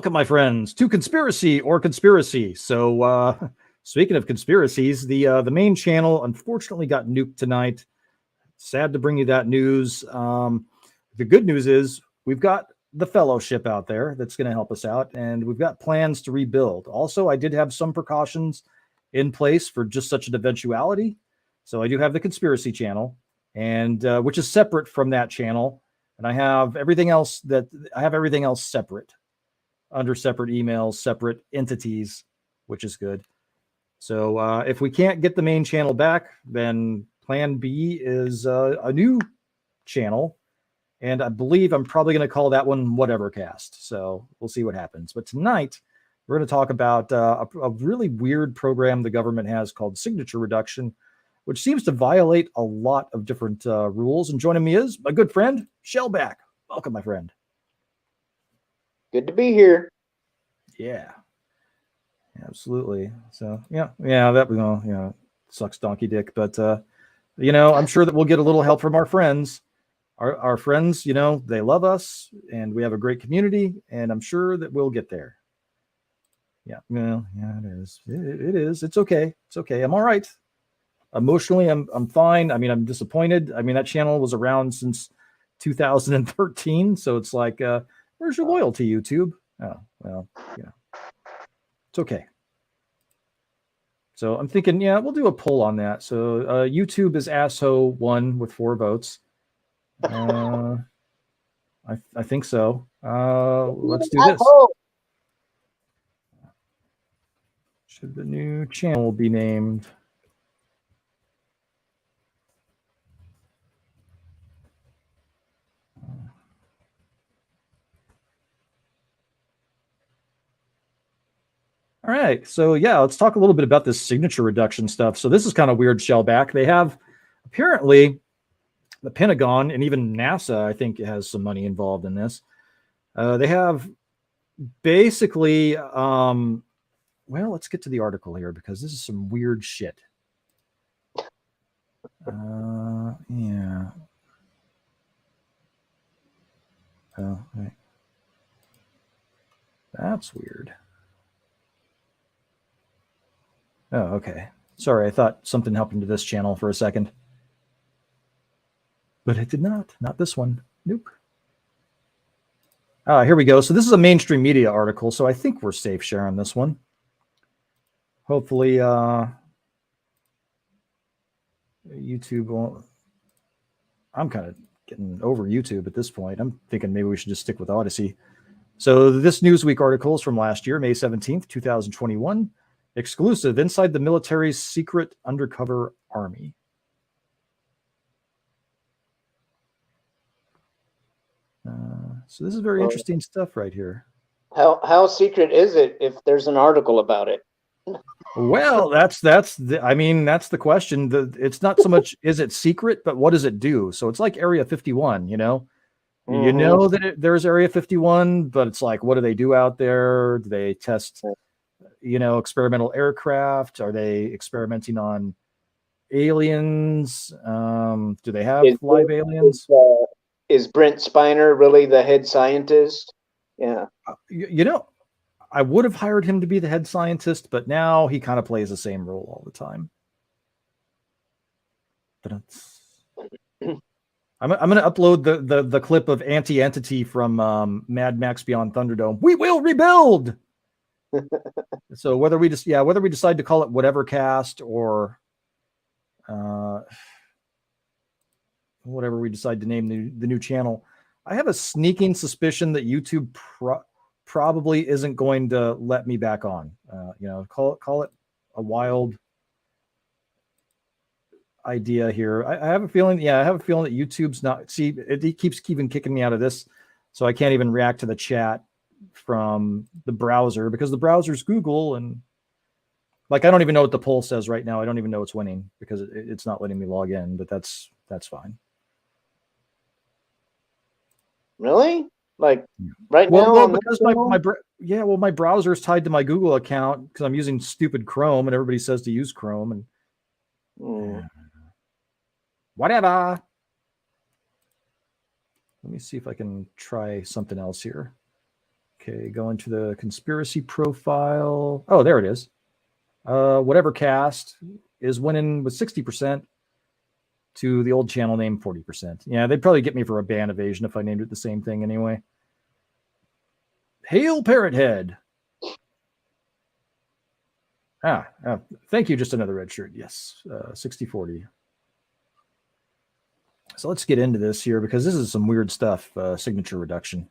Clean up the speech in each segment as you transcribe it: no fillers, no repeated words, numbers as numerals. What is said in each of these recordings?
Welcome, my friends, to Conspiracy or Conspiracy. So, speaking of conspiracies, the main channel unfortunately got nuked tonight. Sad to bring you that news. The good news is we've got the fellowship out there that's going to help us out, and we've got plans to rebuild. Also, I did have some precautions in place for just such an eventuality. So I do have the conspiracy channel, and which is separate from that channel, and I have everything else separate under separate emails, separate entities, which is good. So if we can't get the main channel back, then plan B is a new channel. And I believe I'm probably going to call that one Whatever Cast. So we'll see what happens. But tonight, we're going to talk about a really weird program the government has called signature reduction, which seems to violate a lot of different rules. And joining me is my good friend, Shellback. Welcome, my friend. Good to be here. Yeah, absolutely. So that sucks donkey dick, but I'm sure that we'll get a little help from our friends. Our friends, they love us, and we have a great community, and I'm sure that we'll get there. Yeah, it is. It is. It's okay. It's okay. I'm all right. Emotionally, I'm fine. I mean, I'm disappointed. I mean, that channel was around since 2013, so it's like, where's your loyalty, YouTube? Oh, well, it's okay. So I'm thinking, we'll do a poll on that. So YouTube is ASSHO1 with 4 votes. I think so. Let's do this. Should the new channel be named? All right. So let's talk a little bit about this signature reduction stuff. So this is kind of weird, Shellback. They have apparently the Pentagon and even NASA, I think, has some money involved in this. They have basically, let's get to the article here because this is some weird shit. Yeah. Oh, right. That's weird. Oh, okay. Sorry, I thought something happened to this channel for a second. But it did not. Not this one. Nope. Here we go. So this is a mainstream media article, so I think we're safe sharing this one. Hopefully, YouTube won't... I'm kind of getting over YouTube at this point. I'm thinking maybe we should just stick with Odyssey. So this Newsweek article is from last year, May 17th, 2021. Exclusive, inside the military's secret undercover army. So this is very interesting stuff right here. How secret is it if there's an article about it? Well, that's the question. It's not so much is it secret, but what does it do? So it's like Area 51, You know that there's Area 51, but it's like, what do they do out there? Do they test, experimental aircraft? Are they experimenting on aliens? Do they have live aliens? Is Brent Spiner really the head scientist? Yeah. I would have hired him to be the head scientist, but now he kind of plays the same role all the time. But I'm going to upload the clip of Anti-Entity from Mad Max Beyond Thunderdome. We will rebuild. So whether we decide to call it Whatever Cast or whatever we decide to name the new channel, I have a sneaking suspicion that YouTube probably isn't going to let me back on. Call it a wild idea here. I have a feeling that YouTube's not. See, it keeps kicking me out of this, so I can't even react to the chat from the browser because the browser's Google, and like I don't even know what the poll says right now. I don't even know it's winning because it's not letting me log in. But that's fine. Really? Like right now? Well, because my browser is tied to my Google account because I'm using stupid Chrome, and everybody says to use Chrome, and whatever. Let me see if I can try something else here. Okay, going to the conspiracy profile. Oh, there it is. Whatever cast is winning with 60% to the old channel name 40%. Yeah, they'd probably get me for a ban evasion if I named it the same thing anyway. Hail Parrot Head. Thank you. Just another red shirt. Yes, 60-40. So let's get into this here because this is some weird stuff. Signature reduction.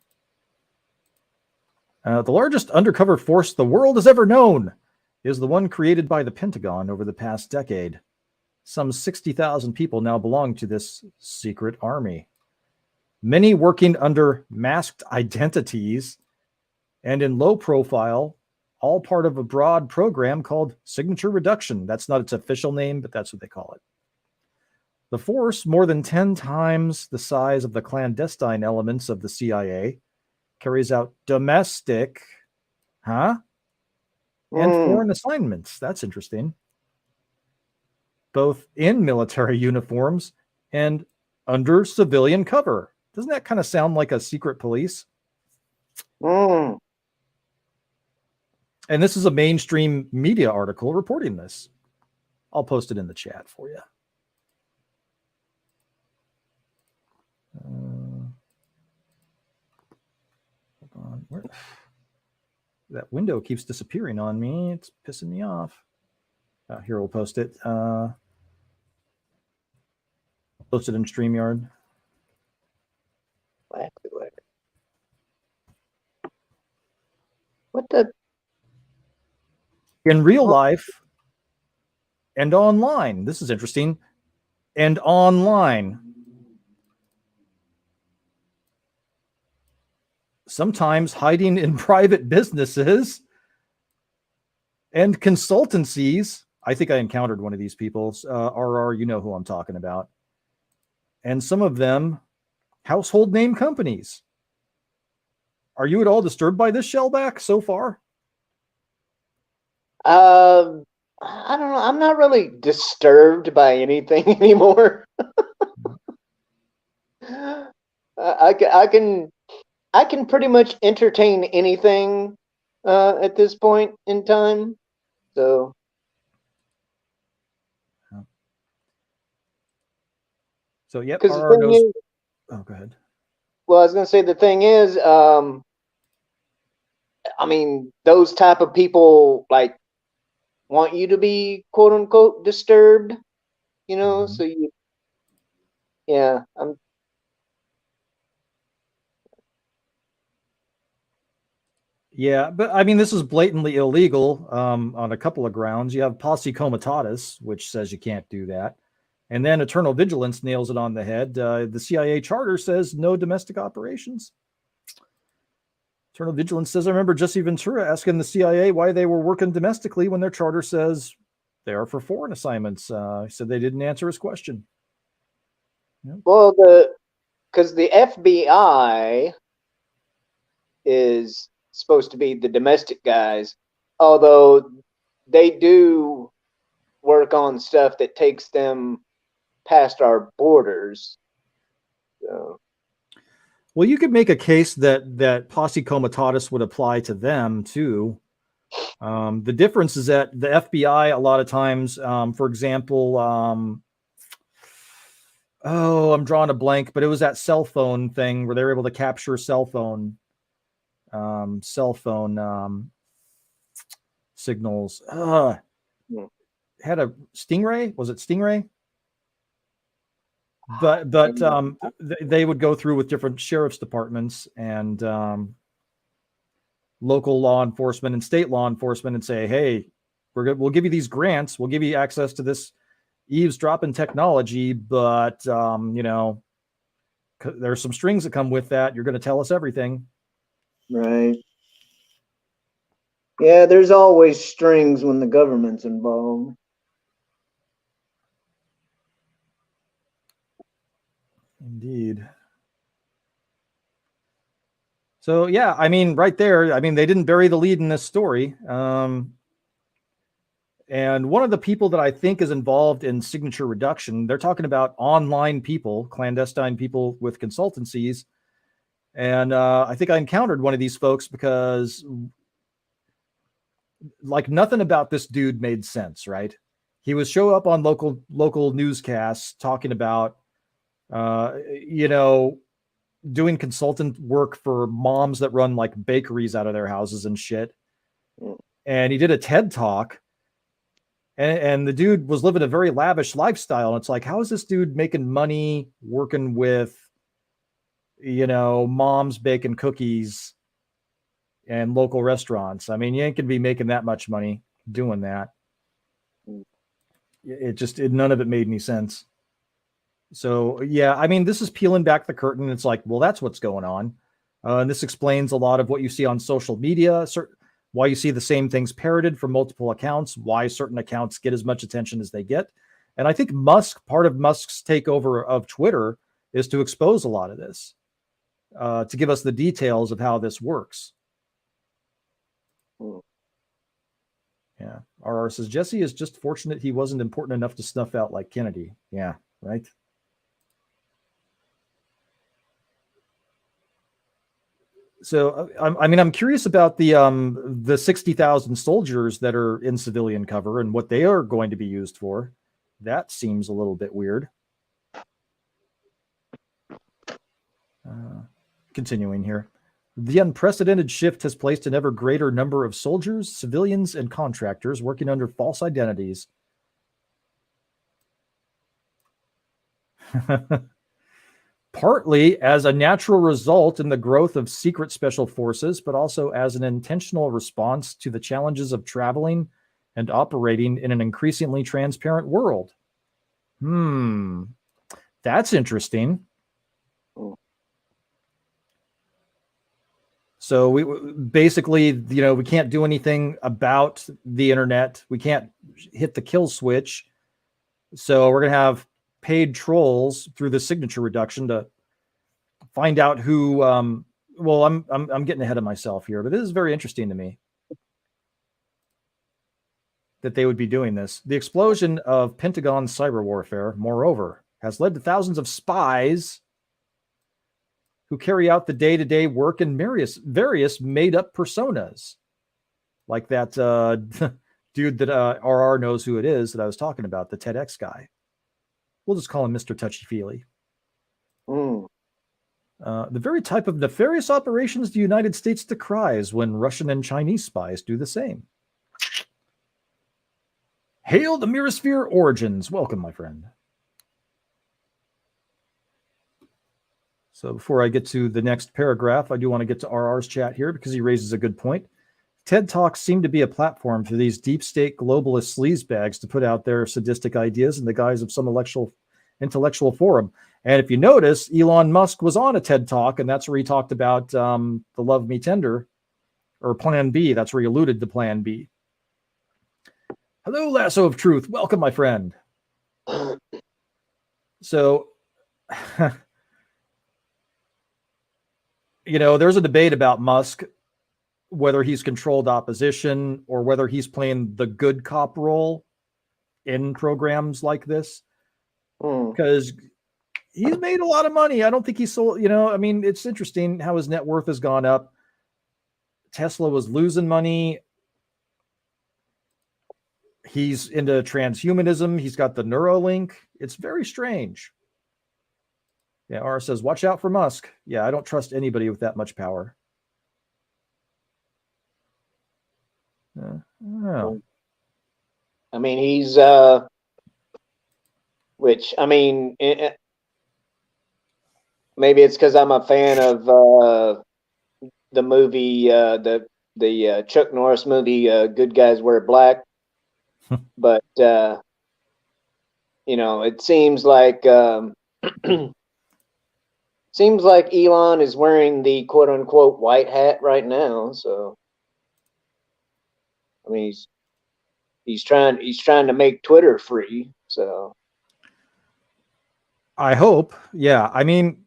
The largest undercover force the world has ever known is the one created by the Pentagon over the past decade. Some 60,000 people now belong to this secret army, many working under masked identities and in low profile, all part of a broad program called signature reduction. That's not its official name, but that's what they call it. The force, more than 10 times the size of the clandestine elements of the CIA, carries out domestic, and foreign assignments. That's interesting. Both in military uniforms and under civilian cover. Doesn't that kind of sound like a secret police? And this is a mainstream media article reporting this. I'll post it in the chat for you. Hold on. Where? That window keeps disappearing on me. It's pissing me off. Here, we'll post it. Post it in StreamYard. What the? In real life and online. This is interesting. And online. Sometimes hiding in private businesses and consultancies. I think I encountered one of these people. RR, you know who I'm talking about. And some of them household name companies. Are you at all disturbed by this, Shellback, so far? I don't know. I'm not really disturbed by anything anymore. I can pretty much entertain anything at this point in time. So. So, yep. RR knows. Oh, go ahead. Well, I was going to say the thing is, I mean, those type of people like want you to be quote unquote disturbed, you know. So you, yeah, Yeah, but I mean, this is blatantly illegal on a couple of grounds. You have posse comitatus, which says you can't do that. And then Eternal Vigilance nails it on the head. The CIA charter says no domestic operations. Eternal Vigilance says, I remember Jesse Ventura asking the CIA why they were working domestically when their charter says they are for foreign assignments. He said they didn't answer his question. Yep. Well, because the FBI is supposed to be the domestic guys, although they do work on stuff that takes them past our borders. So. Well, you could make a case that posse comitatus would apply to them too. The difference is that the FBI a lot of times, for example, I'm drawing a blank, but it was that cell phone thing where they were able to capture cell phone signals. Had a Stingray? Was it Stingray? But they would go through with different sheriff's departments and local law enforcement and state law enforcement and say, hey, we'll give you these grants. We'll give you access to this eavesdropping technology, but, you know, there's some strings that come with that. You're going to tell us everything. Right. Yeah, there's always strings when the government's involved. Indeed. So, yeah, I mean, right there, I mean, they didn't bury the lead in this story. And one of the people that I think is involved in signature reduction, they're talking about online people, clandestine people with consultancies. And I think I encountered one of these folks because like nothing about this dude made sense, right? He would show up on local newscasts talking about, you know, doing consultant work for moms that run like bakeries out of their houses and shit. And he did a TED talk, and the dude was living a very lavish lifestyle. And it's like, how is this dude making money working with, you know, moms baking cookies and local restaurants? I mean, you ain't gonna be making that much money doing that. None of it made any sense. So yeah, I mean, this is peeling back the curtain. It's like, well, that's what's going on. And this explains a lot of what you see on social media, why you see the same things parroted from multiple accounts, why certain accounts get as much attention as they get. And I think part of Musk's takeover of Twitter is to expose a lot of this, to give us the details of how this works. Yeah. RR says, Jesse is just fortunate he wasn't important enough to snuff out like Kennedy. Yeah, right. So, I'm curious about the 60,000 soldiers that are in civilian cover and what they are going to be used for. That seems a little bit weird. Continuing here. The unprecedented shift has placed an ever greater number of soldiers, civilians, and contractors working under false identities. Partly as a natural result in the growth of secret special forces, but also as an intentional response to the challenges of traveling and operating in an increasingly transparent world. That's interesting. So we basically, you know, we can't do anything about the internet. We can't hit the kill switch. So we're going to have paid trolls through the signature reduction to find out who, well, I'm getting ahead of myself here, but this is very interesting to me that they would be doing this. The explosion of Pentagon cyber warfare, moreover, has led to thousands of spies who carry out the day-to-day work in various made-up personas, like that dude that RR knows who it is that I was talking about, the TEDx guy. We'll just call him Mr. Touchy-Feely. The very type of nefarious operations the United States decries when Russian and Chinese spies do the same. Hail the Mirosphere origins. Welcome, my friend. So before I get to the next paragraph, I do want to get to RR's chat here because he raises a good point. TED Talks seem to be a platform for these deep state globalist sleazebags to put out their sadistic ideas in the guise of some intellectual forum. And if you notice, Elon Musk was on a TED Talk, and that's where he talked about the Love Me Tender, or Plan B. That's where he alluded to Plan B. Hello, Lasso of Truth. Welcome, my friend. So, you know, there's a debate about Musk, whether he's controlled opposition or whether he's playing the good cop role in programs like this. Because he's made a lot of money. I don't think he sold, you know, I mean, it's interesting how his net worth has gone up. Tesla was losing money. He's into transhumanism. He's got the Neuralink. It's very strange. Yeah, R says, watch out for Musk. Yeah, I don't trust anybody with that much power. I mean, he's, which, I mean, maybe it's because I'm a fan of the movie, the Chuck Norris movie, Good Guys Wear Black. But, you know, it seems like Elon is wearing the quote unquote white hat right now. So, I mean, he's trying to make Twitter free. So, I hope. Yeah. I mean,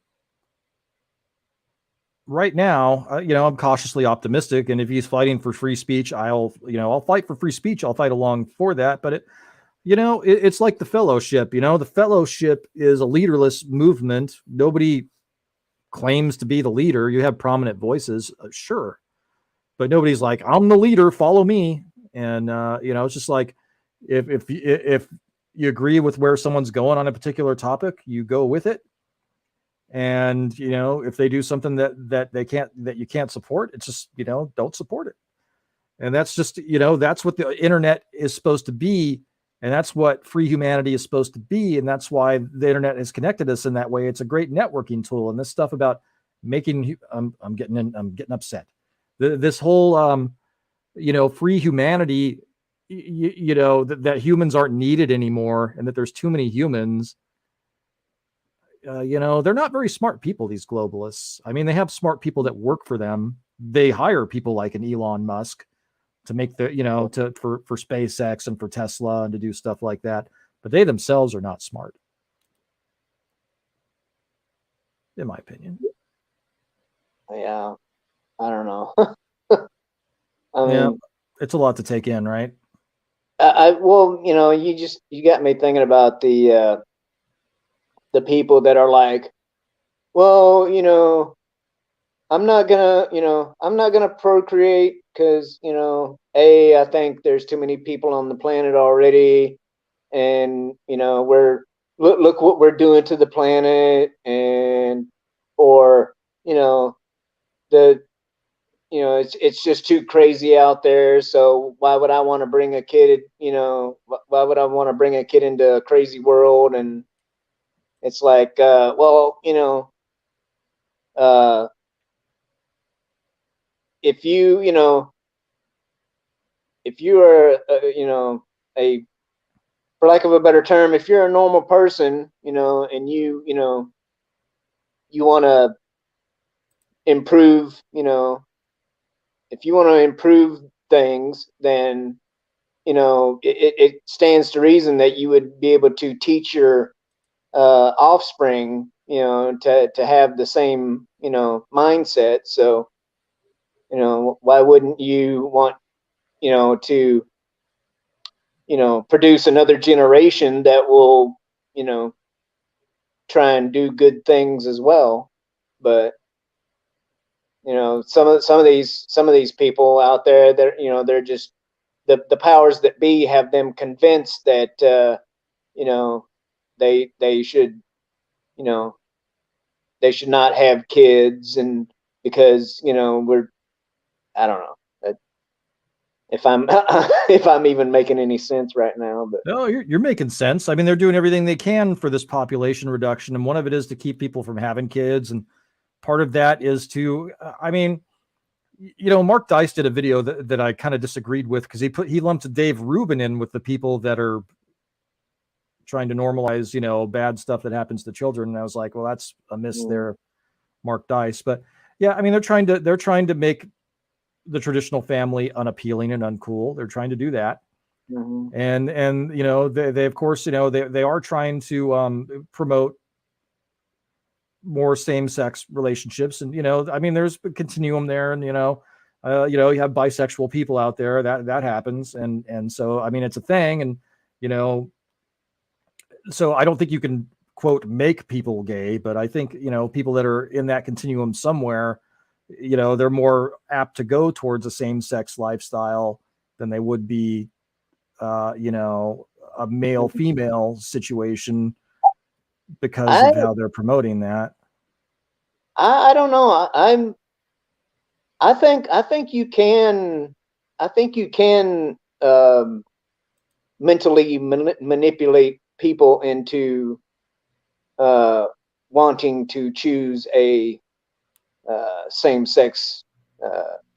right now, you know, I'm cautiously optimistic. And if he's fighting for free speech, I'll fight for free speech. I'll fight along for that. But it's like the Fellowship. You know, the Fellowship is a leaderless movement. Nobody claims to be the leader. You have prominent voices, sure, but nobody's like, I'm the leader, follow me. And it's just like, if you agree with where someone's going on a particular topic, you go with it. And if they do something that you can't support, it's just don't support it. And that's just that's what the internet is supposed to be, and that's what free humanity is supposed to be, and that's why the internet has connected us in that way. It's a great networking tool. And this stuff about making I'm getting upset. This whole free humanity, that humans aren't needed anymore, and that there's too many humans. They're not very smart people, these globalists. I mean, they have smart people that work for them. They hire people like an Elon Musk to make for SpaceX and for Tesla and to do stuff like that. But they themselves are not smart, in my opinion. Yeah, I don't know. I mean, it's a lot to take in, right? Well, you got me thinking about the people that are like, well, I'm not gonna procreate because, I think there's too many people on the planet already, and look what we're doing to the planet, and or it's just too crazy out there. So why would I want to bring a kid? Why would I want to bring a kid into a crazy world? And it's like, if if you are, a, for lack of a better term, if you're a normal person, and you want to improve, if you want to improve things, then, it stands to reason that you would be able to teach your offspring, to have the same, mindset. So, why wouldn't you want, to, produce another generation that will, try and do good things as well? But, some of these people out there, they're just, the powers that be have them convinced that, they should, you know, they should not have kids, and because, I don't know if I'm if I'm even making any sense right now. But no, you're making sense. I mean, they're doing everything they can for this population reduction, and one of it is to keep people from having kids, and part of that is to, I mean, Mark Dice did a video that I kind of disagreed with, because he lumped Dave Rubin in with the people that are trying to normalize, bad stuff that happens to children. And I was like, well, that's a miss there, Mark Dice. But yeah, I mean, they're trying to make the traditional family unappealing and uncool. They're trying to do that. mm-hmm. And they of course, they are trying to promote more same-sex relationships. And I mean, there's a continuum there, and you have bisexual people out there, that happens. And so, I mean, it's a thing. And so I don't think you can, quote, make people gay, but I think, people that are in that continuum somewhere, they're more apt to go towards a same-sex lifestyle than they would be, a male-female situation, because of how they're promoting that. I don't know. I think you can, mentally manipulate people into wanting to choose a same-sex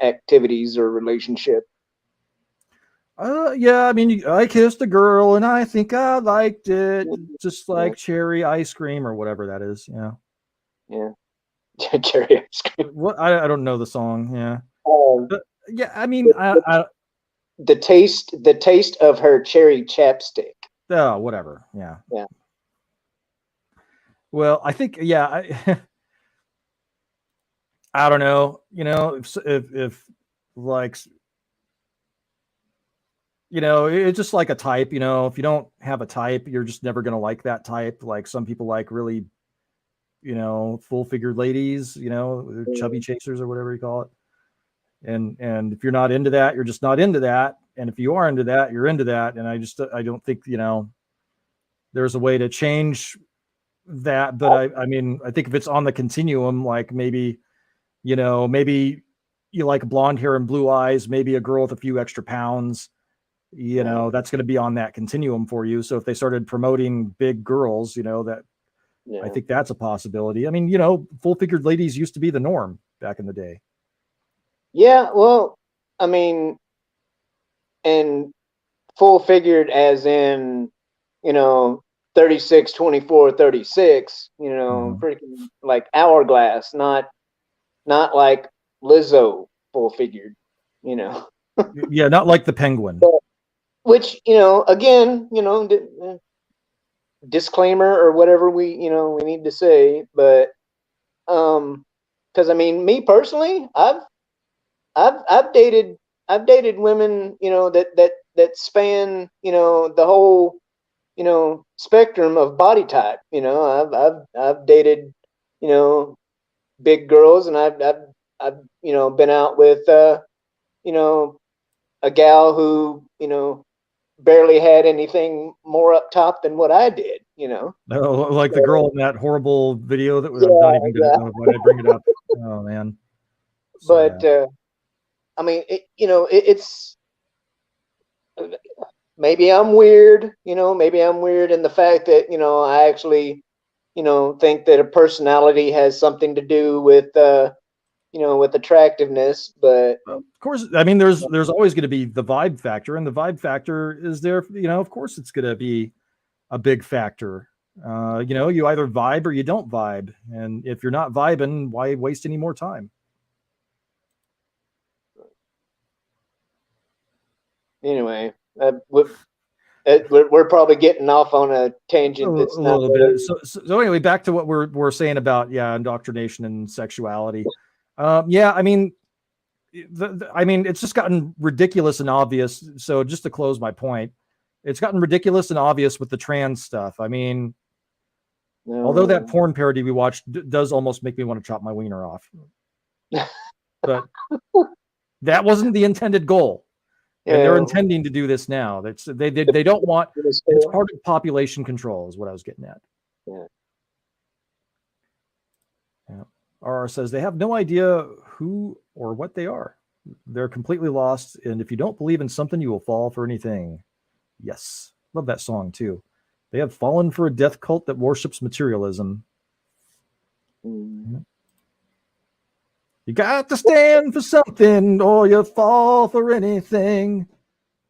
activities or relationship. Yeah, I mean, I kissed a girl and I think I liked it, just like cherry ice cream or whatever that is. Yeah. Cherry ice cream. What? I don't know the song. Yeah. But, yeah, I mean, the taste of her cherry chapstick. Oh, whatever. Yeah. Yeah. Well, I think, yeah, I don't know. If like, it's just like a type. If you don't have a type, you're just never going to like that type. Like, some people like really, full-figured ladies, chubby chasers or whatever you call it. And if you're not into that, you're just not into that. And if you are into that, you're into that. And I don't think, there's a way to change that. But I mean, I think if it's on the continuum, like maybe you like blonde hair and blue eyes, maybe a girl with a few extra pounds, that's going to be on that continuum for you. So if they started promoting big girls, that I think that's a possibility. I mean, full-figured ladies used to be the norm back in the day. Yeah, well, I mean, and full-figured as in, 36, 24, 36, freaking like hourglass, not like Lizzo full-figured, Yeah, not like the Penguin. But, which, again, disclaimer or whatever we need to say, but because I mean, me personally, I've dated women, that span, the whole, spectrum of body type. I've dated, big girls, and I've been out with a gal who, barely had anything more up top than what I did, Like the girl in that horrible video that Yeah, I'm not even gonna know why I bring it up. Oh man. But I mean, it's maybe I'm weird, maybe I'm weird in the fact that, I actually, think that a personality has something to do with, with attractiveness. But of course, I mean, there's always going to be the vibe factor, and the vibe factor is there. Of course, it's going to be a big factor. You either vibe or you don't vibe, and if you're not vibing, why waste any more time? anyway, we're probably getting off on a tangent. That's a little bit. So anyway, back to what we're saying about indoctrination and sexuality. I mean, it's just gotten ridiculous and obvious. So just to close my point, it's gotten ridiculous and obvious with the trans stuff. I mean, although that porn parody we watched does almost make me want to chop my wiener off, but that wasn't the intended goal. And they're intending to do this now. They don't want. It's part of population control, is what I was getting at. Yeah. RR says they have no idea who or what they are. They're completely lost. And if you don't believe in something, you will fall for anything. Yes, love that song too. They have fallen for a death cult that worships materialism. You got to stand for something, or you fall for anything.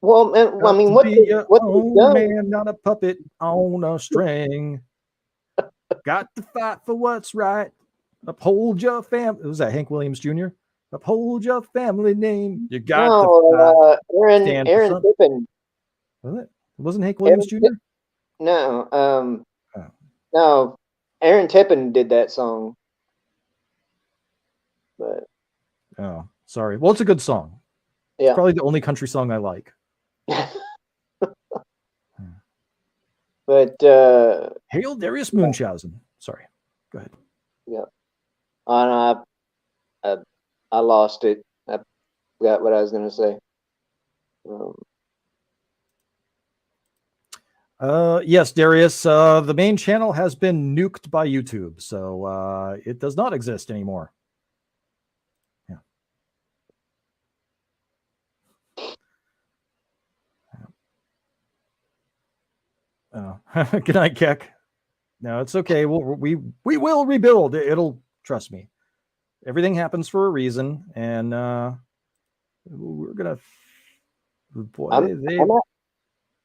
Well, I mean, what man, not a puppet on a string. Got to fight for what's right. Uphold your family. Was that Hank Williams Jr.? Uphold your family name. You got to fight. Aaron Tippin. Was it? Wasn't Hank Williams Jr.? No. No. Aaron Tippin did that song. But sorry. Well, it's a good song. Yeah. It's probably the only country song I like. But Hail Darius Munchausen. Sorry. Go ahead. Yeah. I lost it. I forgot what I was going to say. Yes, Darius. The main channel has been nuked by YouTube, so it does not exist anymore. Good night, Keck. No, it's okay. We will rebuild. It'll, trust me. Everything happens for a reason, and we're gonna. Boy,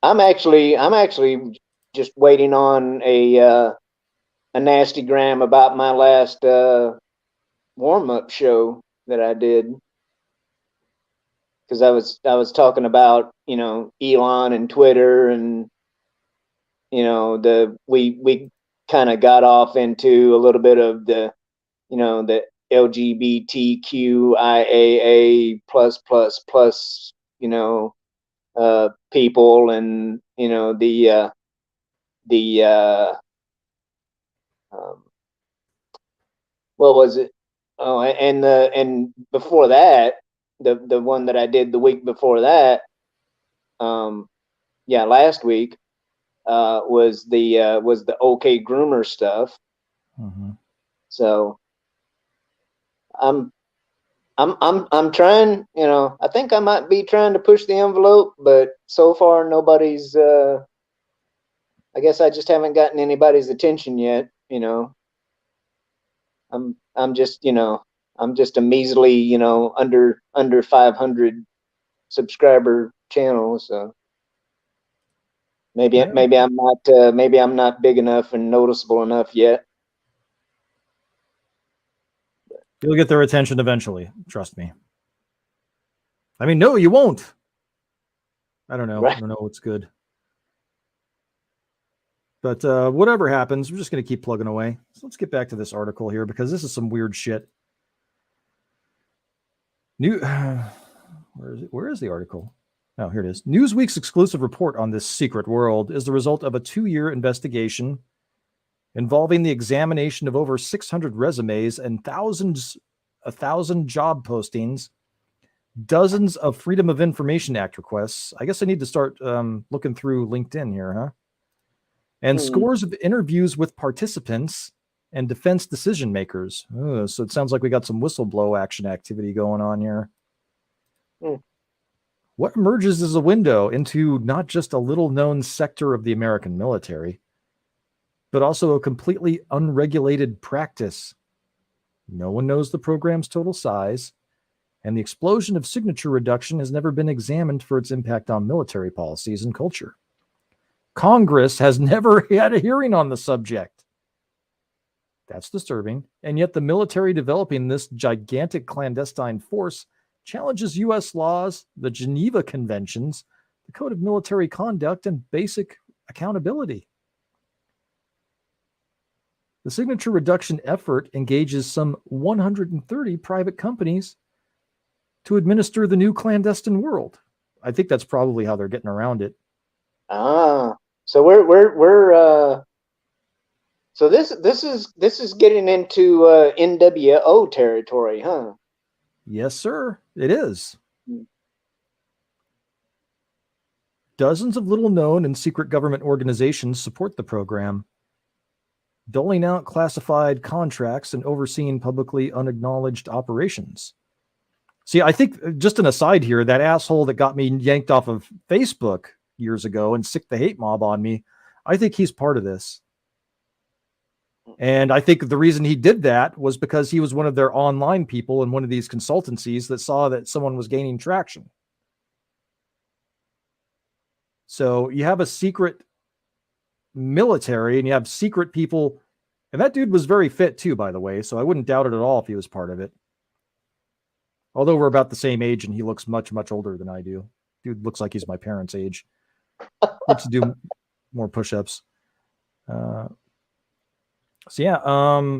I'm actually just waiting on a nasty gram about my last warm-up show that I did, because I was talking about Elon and Twitter, and we kind of got off into a little bit of the the LGBTQIAA plus people, and the what was it? Oh, and before that, the one that I did the week before that, yeah, last week, was the OK Groomer stuff. Mm-hmm. So I'm trying. I think I might be trying to push the envelope, but so far nobody's. I guess I just haven't gotten anybody's attention yet. I'm just I'm just a measly under 500 subscriber channel. So maybe I'm not big enough and noticeable enough yet. You'll get their attention eventually. Trust me. I mean, no, you won't. I don't know. Right. I don't know what's good. But whatever happens, we're just going to keep plugging away. So let's get back to this article here because this is some weird shit. Where is the article? Oh, here it is. Newsweek's exclusive report on this secret world is the result of a 2-year investigation involving the examination of over 600 resumes and 1,000 job postings, dozens of Freedom of Information Act requests. I guess I need to start looking through LinkedIn here, huh? And scores of interviews with participants and defense decision makers. So it sounds like we got some whistleblow action activity going on here. What emerges as a window into not just a little-known sector of the American military, but also a completely unregulated practice. No one knows the program's total size, and the explosion of signature reduction has never been examined for its impact on military policies and culture. Congress has never had a hearing on the subject. That's disturbing. And yet the military developing this gigantic clandestine force challenges U.S. laws, the Geneva Conventions, the Code of Military Conduct, and basic accountability. The signature reduction effort engages some 130 private companies to administer the new clandestine world. I think that's probably how they're getting around it. So we're so this is getting into NWO territory, huh? Yes, sir. It is. Dozens of little-known and secret government organizations support the program, doling out classified contracts and overseeing publicly unacknowledged operations. See, I think, just an aside here, that asshole that got me yanked off of Facebook years ago and sicked the hate mob on me, I think he's part of this. And I think the reason he did that was because he was one of their online people in one of these consultancies that saw that someone was gaining traction. So you have a secret military and you have secret people. And that dude was very fit too, by the way. So I wouldn't doubt it at all if he was part of it. Although we're about the same age and he looks much, much older than I do. Dude looks like he's my parents' age. Needs to do more push-ups. So yeah,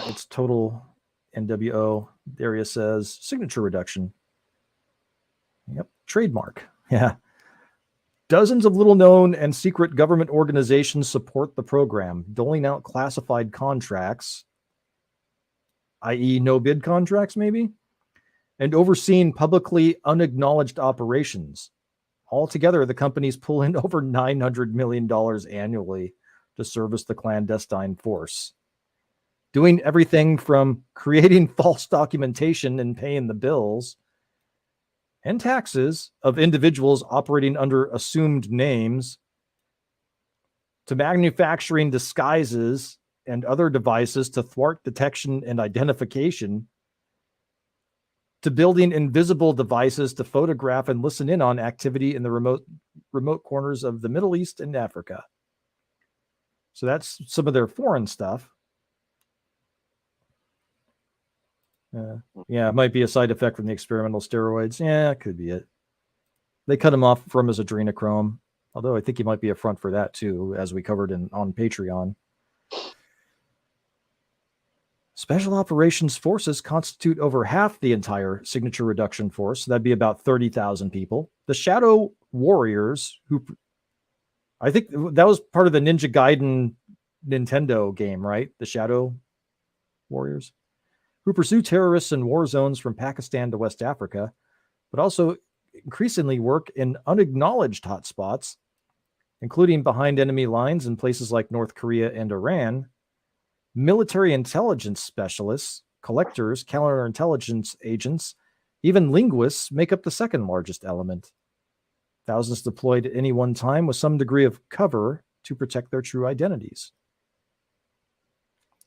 it's total NWO. Darius says signature reduction. Yep, trademark. Yeah. Dozens of little-known and secret government organizations support the program, doling out classified contracts, i.e. no-bid contracts maybe, and overseeing publicly unacknowledged operations. Altogether, the companies pull in over $900 million annually to service the clandestine force, doing everything from creating false documentation and paying the bills and taxes of individuals operating under assumed names, to manufacturing disguises and other devices to thwart detection and identification, to building invisible devices to photograph and listen in on activity in the remote corners of the Middle East and Africa. So that's some of their foreign stuff. Yeah, it might be a side effect from the experimental steroids. Yeah, it could be it. They cut him off from his adrenochrome, although I think he might be a front for that too, as we covered on Patreon. Special operations forces constitute over half the entire signature reduction force. So that'd be about 30,000 people. The Shadow Warriors, who I think that was part of the Ninja Gaiden Nintendo game, right? The Shadow warriors, who pursue terrorists in war zones from Pakistan to West Africa, but also increasingly work in unacknowledged hotspots, including behind enemy lines in places like North Korea and Iran. Military intelligence specialists, collectors, counterintelligence agents, even linguists make up the second largest element. Thousands deployed at any one time with some degree of cover to protect their true identities.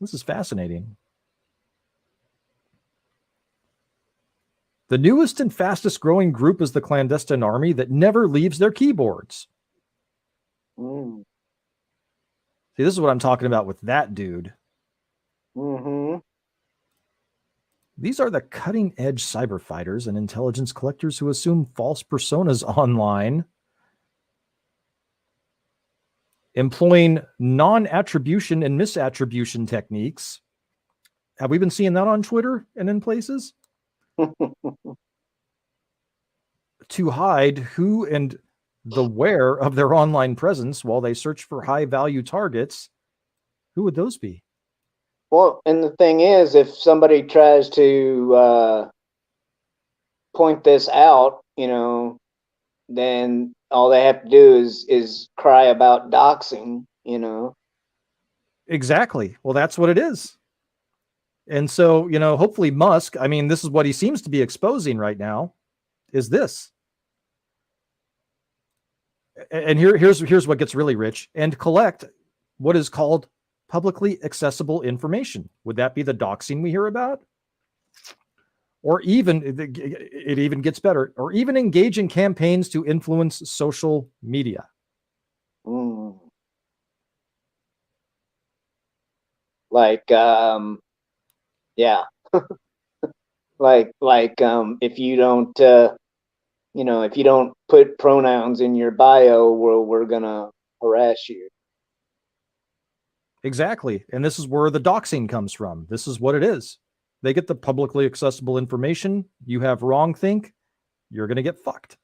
This is fascinating. The newest and fastest growing group is the clandestine army that never leaves their keyboards. Mm. See, this is what I'm talking about with that dude. Mm-hmm. These are the cutting edge cyber fighters and intelligence collectors who assume false personas online, employing non-attribution and misattribution techniques. Have we been seeing that on Twitter and in places? To hide who and the where of their online presence while they search for high value targets. Who would those be? Well, and the thing is, if somebody tries to point this out, then all they have to do is cry about doxing, Exactly. Well, that's what it is. And so, hopefully Musk, I mean, this is what he seems to be exposing right now, is this. And here's what gets really rich, and collect what is called publicly accessible information. Would that be the doxing we hear about? Or even, it even gets better, or even engage in campaigns to influence social media. Mm. Like, yeah, like if you don't, if you don't put pronouns in your bio, we're gonna harass you. Exactly. And this is where the doxing comes from. This is what it is. They get the publicly accessible information. You have wrong think, you're going to get fucked.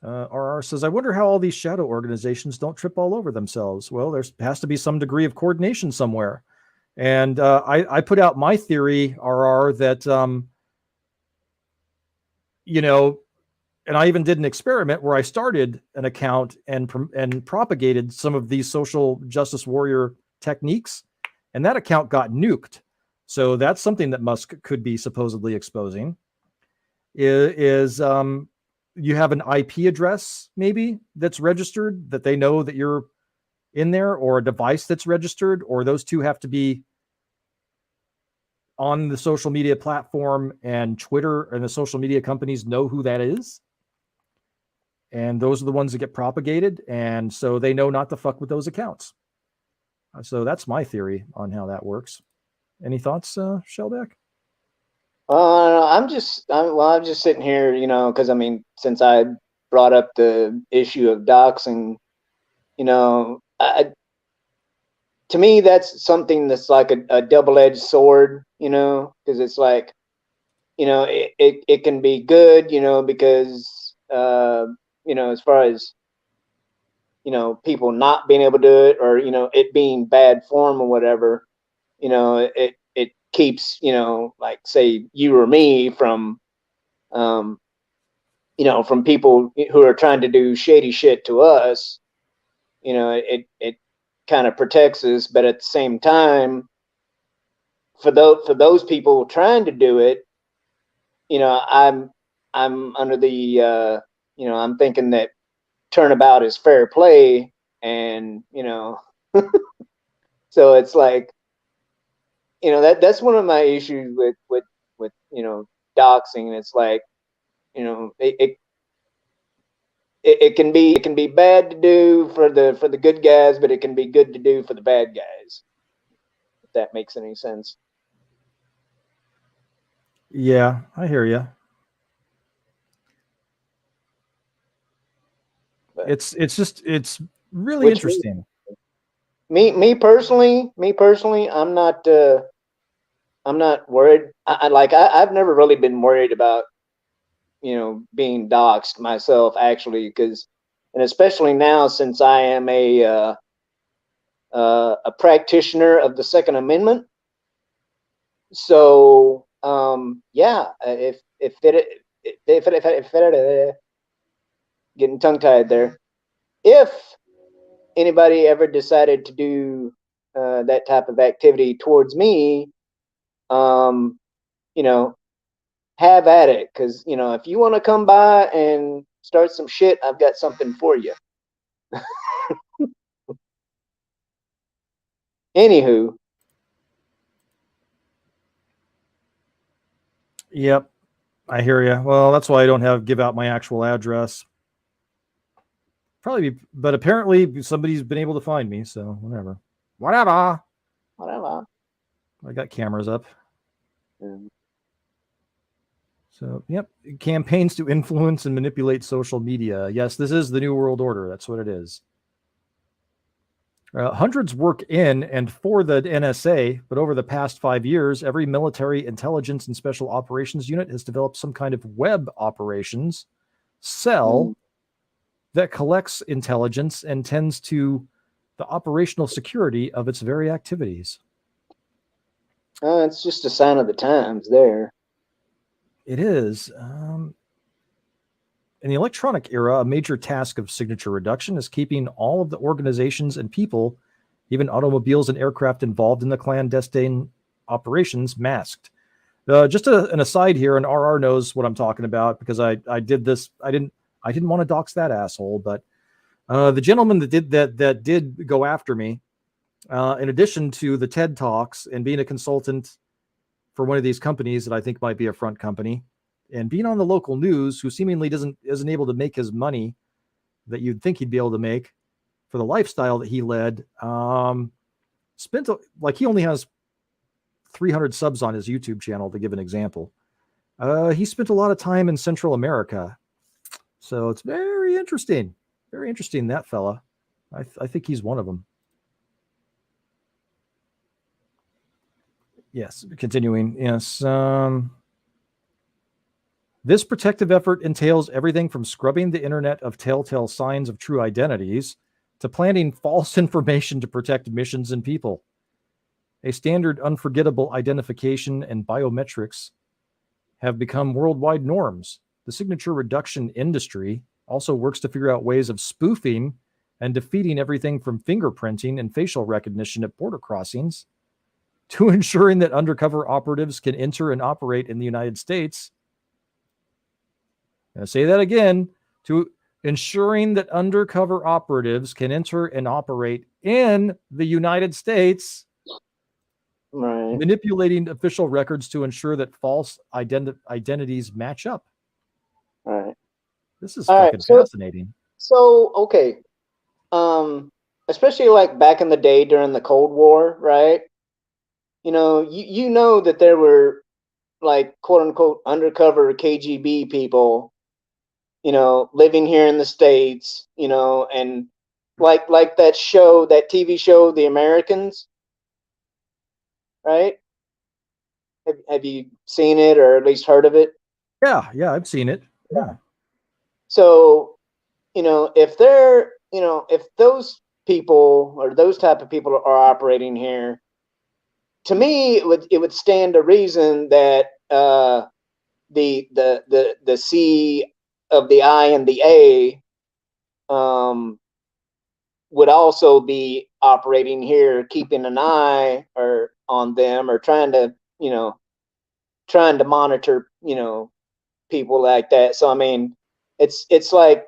RR says, I wonder how all these shadow organizations don't trip all over themselves. Well, there has to be some degree of coordination somewhere. And I put out my theory, RR, that, and I even did an experiment where I started an account and propagated some of these social justice warrior techniques, and that account got nuked. So that's something that Musk could be supposedly exposing. Is you have an IP address maybe that's registered that they know that you're in there, or a device that's registered, or those two have to be on the social media platform, and Twitter and the social media companies know who that is. And those are the ones that get propagated. And so they know not to fuck with those accounts. So that's my theory on how that works. Any thoughts, Shellback? I'm just sitting here, because I mean, since I brought up the issue of doxing, to me, that's something that's like a double-edged sword, because it's like, it can be good, because, as far as, people not being able to do it, or, it being bad form or whatever, it keeps, like say you or me from, from people who are trying to do shady shit to us. It kind of protects us, but at the same time, for those people trying to do it, I'm under the I'm thinking that turnabout is fair play, and so it's like, that's one of my issues with doxing. It's like, it can be bad to do for the good guys, but it can be good to do for the bad guys, if that makes any sense. Yeah, I hear you. But it's really interesting. Me personally, I'm not worried. I've never really been worried about being doxxed myself, actually, because and especially now since I am a practitioner of the Second Amendment. So yeah, if getting tongue tied there, if anybody ever decided to do that type of activity towards me, you know, have at it, because you know, if you want to come by and start some shit, I've got something for you. Anywho, Yep, I hear you. Well, that's why I don't give out my actual address. Probably, but apparently somebody's been able to find me, so whatever. Whatever. I got cameras up. Mm. So, yep, campaigns to influence and manipulate social media. Yes, this is the New World Order. That's what it is. Hundreds work in and for the NSA, but over the past 5 years, every military intelligence and special operations unit has developed some kind of web operations cell that collects intelligence and tends to the operational security of its very activities. It's just a sign of the times there. It is. In the electronic era, a major task of signature reduction is keeping all of the organizations and people, even automobiles and aircraft involved in the clandestine operations, masked. Just an aside here, and RR knows what I'm talking about because I did this. I didn't want to dox that asshole, but the gentleman that did go after me, in addition to the TED Talks and being a consultant for one of these companies that I think might be a front company, and being on the local news, who seemingly isn't able to make his money that you'd think he'd be able to make for the lifestyle that he led. Spent like he only has 300 subs on his YouTube channel, to give an example. He spent a lot of time in Central America, so it's very interesting. Very interesting, that fella. I think he's one of them. Yes, continuing. Yes. This protective effort entails everything from scrubbing the internet of telltale signs of true identities to planting false information to protect missions and people. A standard unforgettable identification and biometrics have become worldwide norms. The signature reduction industry also works to figure out ways of spoofing and defeating everything from fingerprinting and facial recognition at border crossings to ensuring that undercover operatives can enter and operate in the United States. I'm going to say that again, to ensuring that undercover operatives can enter and operate in the United States, Right. manipulating official records to ensure that false identities match up. Right. This is fucking fascinating. So, okay. Especially like back in the day during the Cold War, right? You know, you know that there were like quote unquote undercover KGB people, you know, living here in the States, you know, and like that show, that TV show, The Americans, right? Have you seen it or at least heard of it? Yeah, I've seen it. Yeah. So, you know, if they're, you know, if those people or those type of people are operating here, to me, it would stand to reason that the C of the I and the A would also be operating here, keeping an eye or on them, or trying to monitor, you know, people like that. So I mean, it's like,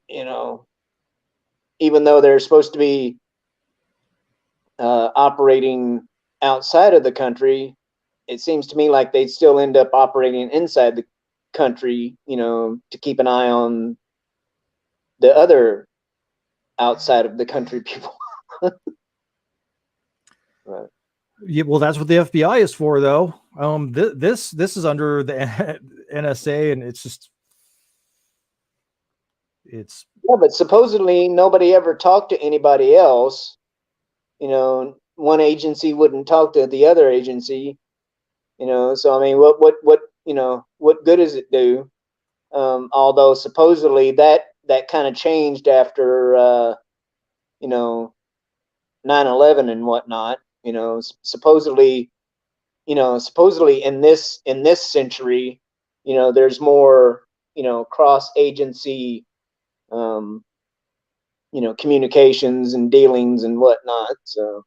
you know, even though they're supposed to be operating outside of the country, it seems to me like they'd still end up operating inside the country, you know, to keep an eye on the other outside of the country people. Right. Yeah, well, that's what the FBI is for, though. This is under the NSA, and it's yeah, but supposedly nobody ever talked to anybody else. You know, one agency wouldn't talk to the other agency. You know, so I mean, what you know, what good does it do? Although supposedly that that kind of changed after you know 9/11 and whatnot. Supposedly in this century, there's more cross agency um, communications and dealings and whatnot. So,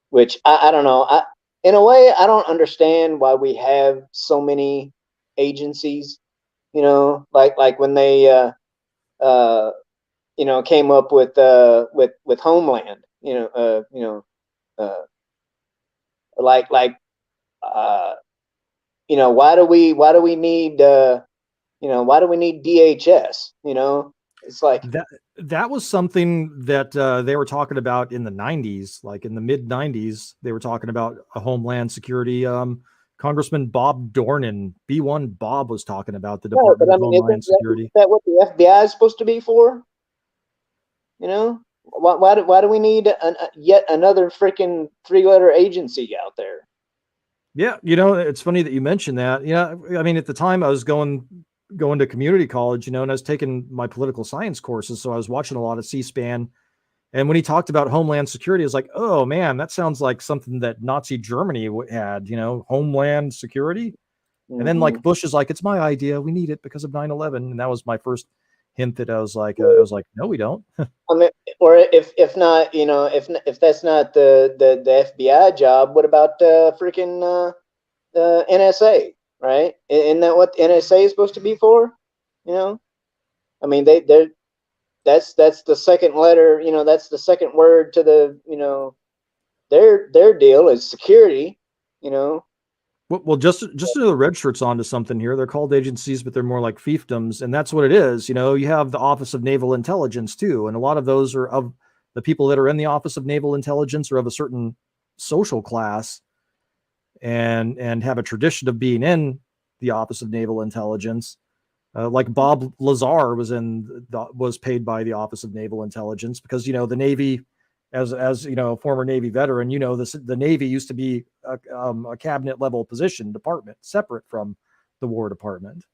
which I don't know. In a way, I don't understand why we have so many agencies. Like when they uh, came up with Homeland. Uh, like uh, why do we need why do we need DHS? It's like That was something that they were talking about in the 90s, like in the mid 90s. They were talking about a homeland security. Congressman Bob Dornan, B1 Bob, was talking about the no, but Department I of mean, Homeland Security. isn't that what the FBI is supposed to be for? Why do we need yet another freaking 3-letter agency out there? Yeah, it's funny that you mentioned that. Yeah, I mean, at the time I was going to community college, and I was taking my political science courses, so I was watching a lot of C-SPAN. And when he talked about Homeland Security, I was like, oh man, that sounds like something that Nazi Germany had, Homeland Security. And then like Bush is like, it's my idea. We need it because of 9/11. And that was my first hint that I was like, no, we don't. I mean, or if not, if that's not the FBI job, what about freaking NSA, right? Isn't that what NSA is supposed to be for? I mean, that's the second letter. That's the second word to their deal is security. Well, just to know the red shirts onto something here. They're called agencies, but they're more like fiefdoms, and that's what it is. You have the Office of Naval Intelligence too, and a lot of those are of the people that are in the Office of Naval Intelligence are of a certain social class, and have a tradition of being in the Office of Naval Intelligence. Like Bob Lazar was paid by the Office of Naval Intelligence because the Navy, as a former Navy veteran, the Navy used to be a cabinet level position department separate from the War Department,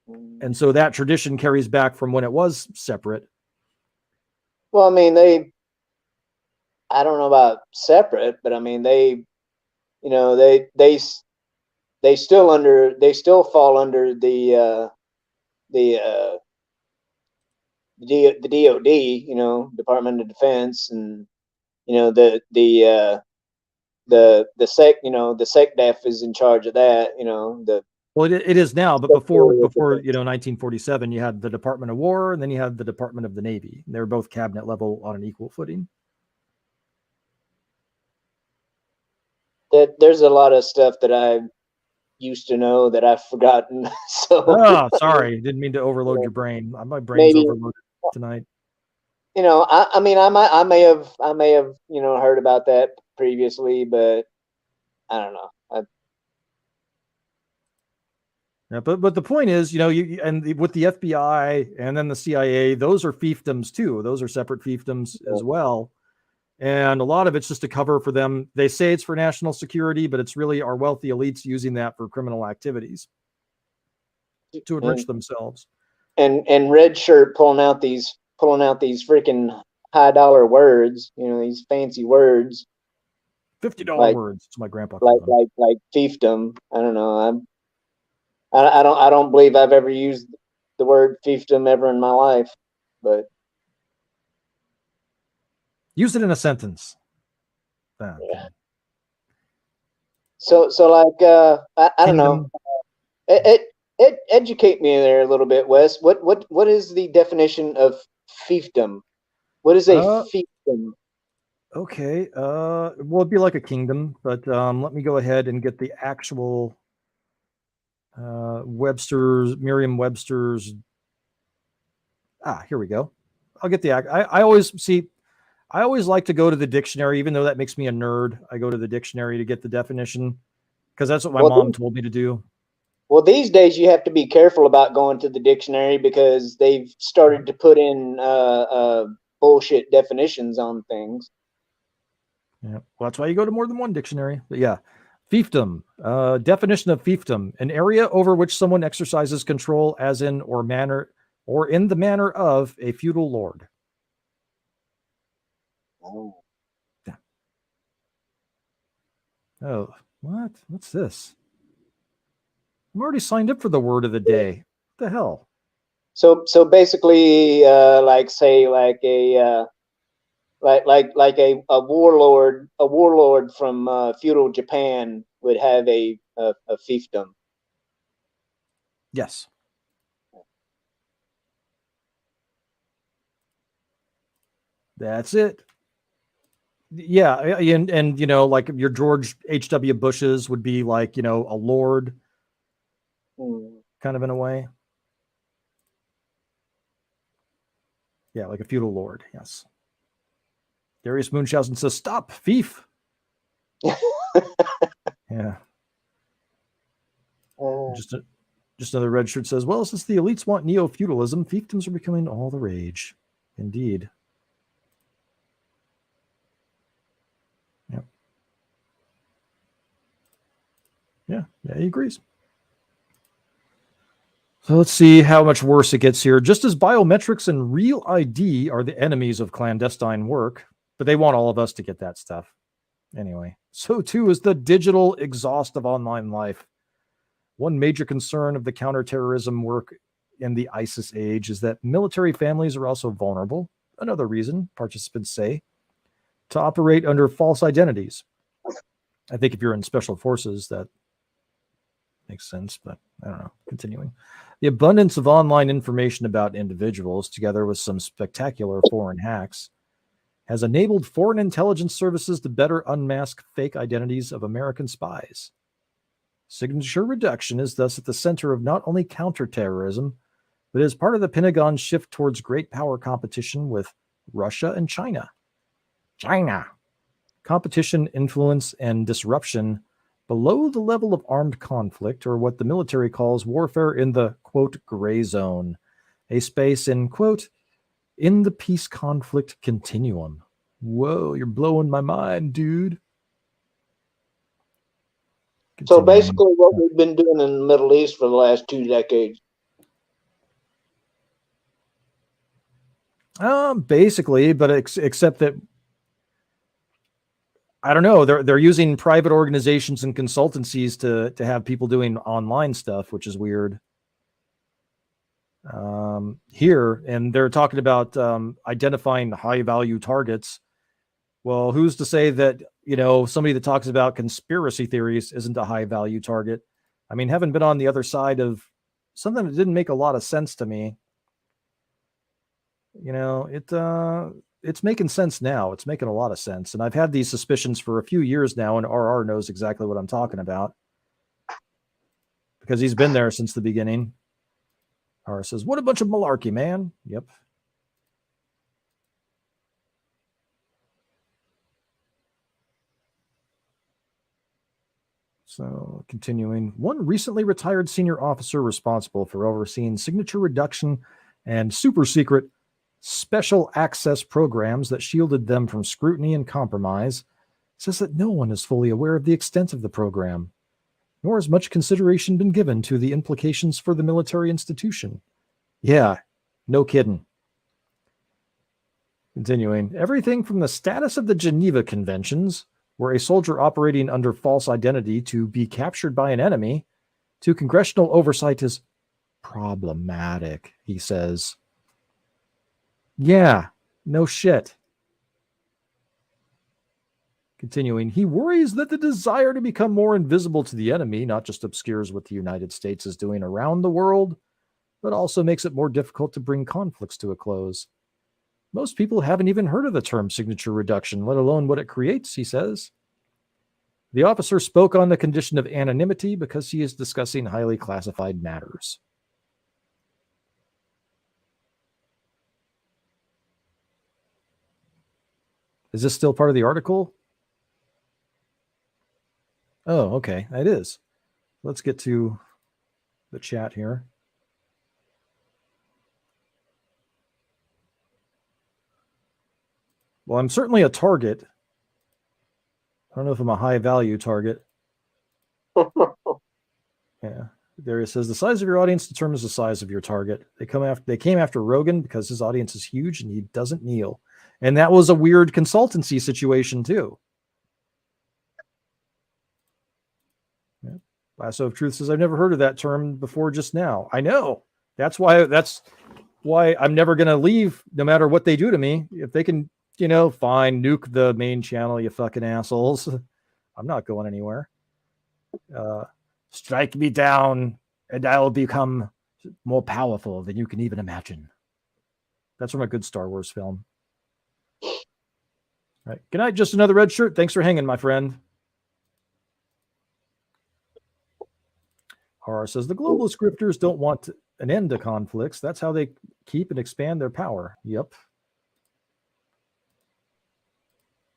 and so that tradition carries back from when it was separate. Well, I mean, I don't know about separate, but I mean they still fall under the DOD, Department of Defense, and the SecDef is in charge of that. Well, it is now, but before 1947, you had the Department of War, and then you had the Department of the Navy. They were both cabinet level on an equal footing. There's a lot of stuff that I used to know that I've forgotten. So, sorry, didn't mean to overload your brain. My brain's overloaded tonight. I mean, I may have heard about that previously, but I don't know. Yeah, but the point is, with the FBI and then the CIA, those are fiefdoms too. Those are separate fiefdoms as well. And a lot of it's just a cover for them. They say it's for national security, but it's really our wealthy elites using that for criminal activities to enrich themselves. And Red Shirt pulling out these freaking high-dollar words, these fancy words. $50 words. It's my grandpa. Like fiefdom. I don't know. I don't believe I've ever used the word fiefdom ever in my life, but use it in a sentence. Yeah. So like I don't know. Educate me there a little bit, Wes. What is the definition of fiefdom? What is a fiefdom? Okay. Well, it'd be like a kingdom, but let me go ahead and get the actual Merriam-Webster's. Here we go. I'll get the I always like to go to the dictionary, even though that makes me a nerd. I go to the dictionary to get the definition because that's what my mom told me to do. Well, these days you have to be careful about going to the dictionary because they've started to put in bullshit definitions on things. Yeah, well, that's why you go to more than one dictionary. But yeah, Fiefdom. Definition of fiefdom: an area over which someone exercises control, as in or in the manner of a feudal lord. Oh. Oh, what? What's this? I'm already signed up for the word of the day. What the hell? So basically, like say like a a warlord from feudal Japan would have a fiefdom. Yes. That's it. Yeah, and you know, like your George H.W. Bushes would be like, you know, a lord, kind of in a way. Yeah, like a feudal lord. Yes. Darius Munchausen says, "Stop, fief." Yeah. Just another red shirt says, "Well, since the elites want neo-feudalism, fiefdoms are becoming all the rage." Indeed. Yep. Yeah, he agrees. So let's see how much worse it gets here. Just as biometrics and real ID are the enemies of clandestine work, but they want all of us to get that stuff. Anyway, so too is the digital exhaust of online life. One major concern of the counterterrorism work in the ISIS age is that military families are also vulnerable. Another reason, participants say, to operate under false identities. I think if you're in special forces, that makes sense, but I don't know. Continuing. The abundance of online information about individuals, together with some spectacular foreign hacks, has enabled foreign intelligence services to better unmask fake identities of American spies. Signature reduction is thus at the center of not only counterterrorism, but is part of the Pentagon's shift towards great power competition with Russia and China. Competition, influence, and disruption below the level of armed conflict, or what the military calls warfare in the, quote, gray zone, a space in, quote, in the peace conflict continuum. Whoa, you're blowing my mind, dude. So basically what we've been doing in the Middle East for the last 2 decades. Basically, but except that I don't know. They're using private organizations and consultancies to have people doing online stuff, which is weird. Here, and they're talking about identifying high value targets. Well, who's to say that, you know, somebody that talks about conspiracy theories isn't a high value target? I mean, having been on the other side of something that didn't make a lot of sense to me, you know, it's making sense now. It's making a lot of sense. And I've had these suspicions for a few years now, and RR knows exactly what I'm talking about because he's been there since the beginning. RR says, "What a bunch of malarkey, man." Yep. So continuing, one recently retired senior officer responsible for overseeing signature reduction and super secret special access programs that shielded them from scrutiny and compromise says that no one is fully aware of the extent of the program, nor has much consideration been given to the implications for the military institution. Yeah, no kidding. Continuing, everything from the status of the Geneva Conventions, where a soldier operating under false identity to be captured by an enemy, to congressional oversight is problematic, he says. Yeah, no shit. Continuing, he worries that the desire to become more invisible to the enemy not just obscures what the United States is doing around the world, but also makes it more difficult to bring conflicts to a close. Most people haven't even heard of the term signature reduction, let alone what it creates, he says. The officer spoke on the condition of anonymity because he is discussing highly classified matters. Is this still part of the article? Oh, okay. It is. Let's get to the chat here. Well, I'm certainly a target. I don't know if I'm a high value target. Yeah. There it says the size of your audience determines the size of your target. They came after Rogan because his audience is huge and he doesn't kneel. And that was a weird consultancy situation too. Yeah. Lasso of Truth says, I've never heard of that term before just now. I know. That's why I'm never going to leave no matter what they do to me. If they can, fine, nuke the main channel, you fucking assholes. I'm not going anywhere. Strike me down and I'll become more powerful than you can even imagine. That's from a good Star Wars film. All right. Good night. Just another red shirt. Thanks for hanging, my friend. Horror says the globalist grifters don't want an end to conflicts. That's how they keep and expand their power. Yep.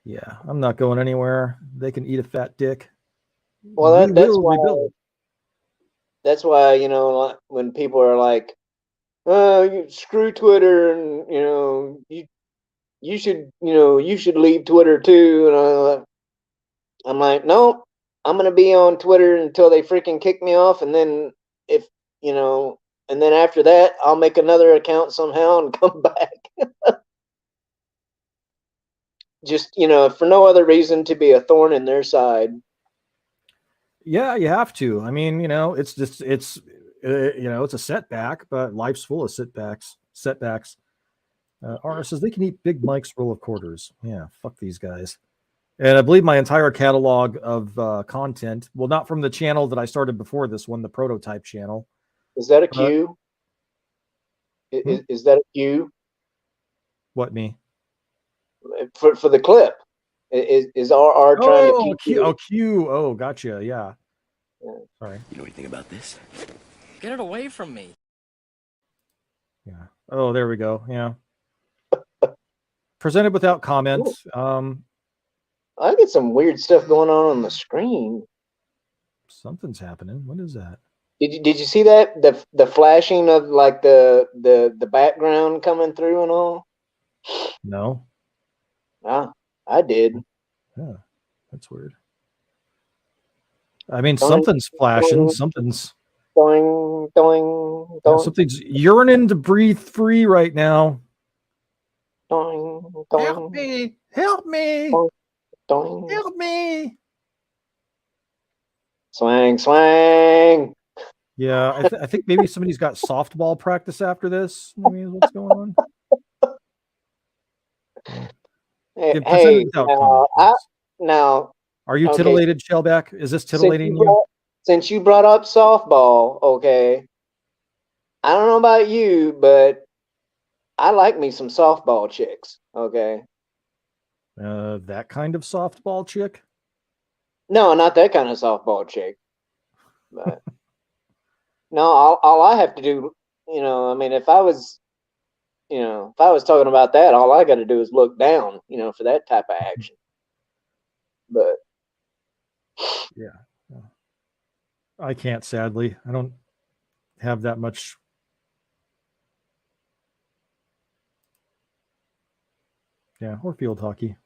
Yeah, I'm not going anywhere. They can eat a fat dick. Well, that's why, when people are like, screw Twitter, and you should leave Twitter too, and I'm like, no, I'm gonna be on Twitter until they freaking kick me off, and then and then after that, I'll make another account somehow and come back. Just for no other reason to be a thorn in their side. Yeah, you have to. I mean, it's just it's a setback, but life's full of setbacks. R says they can eat Big Mike's roll of quarters. Yeah, fuck these guys. And I believe my entire catalog of content, well, not from the channel that I started before this one, the prototype channel. Is that a cue? Is that a cue? What, me? For the clip. Is RR trying to cue? Oh, gotcha. Yeah. Sorry. You know anything about this? Get it away from me. Yeah. Oh, there we go. Yeah. Presented without comment. I get some weird stuff going on the screen. Something's happening. What is that? Did you see that the flashing of like the background coming through and all? No. I did. Yeah, that's weird. I mean, something's flashing. Something's something's yearning to breathe free right now. Help me! Help me! Help me! Swang! Yeah, I think maybe somebody's got softball practice after this. Maybe is what's going on. Hey, now, are you titillated, Shellback? Is this titillating you? Since you brought up softball, okay. I don't know about you, but I like me some softball chicks, okay. That kind of softball chick? No, not that kind of softball chick. But no, all I have to do, I mean, if I was talking about that, all I got to do is look down, for that type of action. But yeah, I can't, sadly. I don't have that much. Yeah, or field hockey.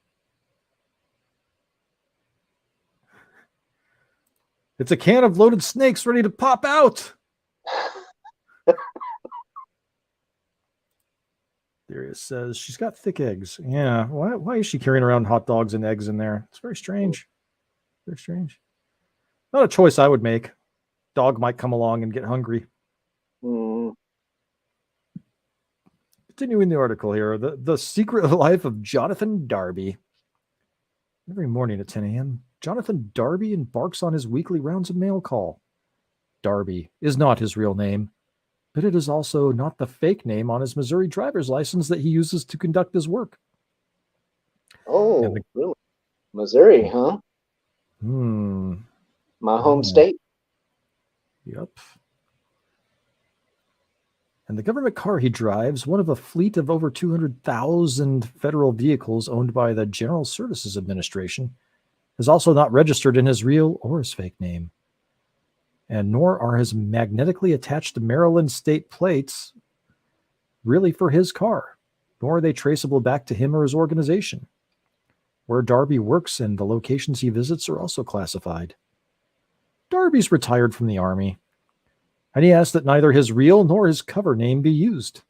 It's a can of loaded snakes ready to pop out. Darius says she's got thick eggs. Yeah. Why is she carrying around hot dogs and eggs in there? It's very strange. Very strange. Not a choice I would make. Dog might come along and get hungry. Continuing the article here, the secret life of Jonathan Darby. Every morning at 10 a.m., Jonathan Darby embarks on his weekly rounds of mail call. Darby is not his real name, but it is also not the fake name on his Missouri driver's license that he uses to conduct his work. Oh, really? Missouri, huh? My home state. Yep. And the government car he drives, one of a fleet of over 200,000 federal vehicles owned by the General Services Administration, is also not registered in his real or his fake name. And nor are his magnetically attached Maryland state plates really for his car, nor are they traceable back to him or his organization. Where Darby works and the locations he visits are also classified. Darby's retired from the Army, and he asked that neither his real nor his cover name be used.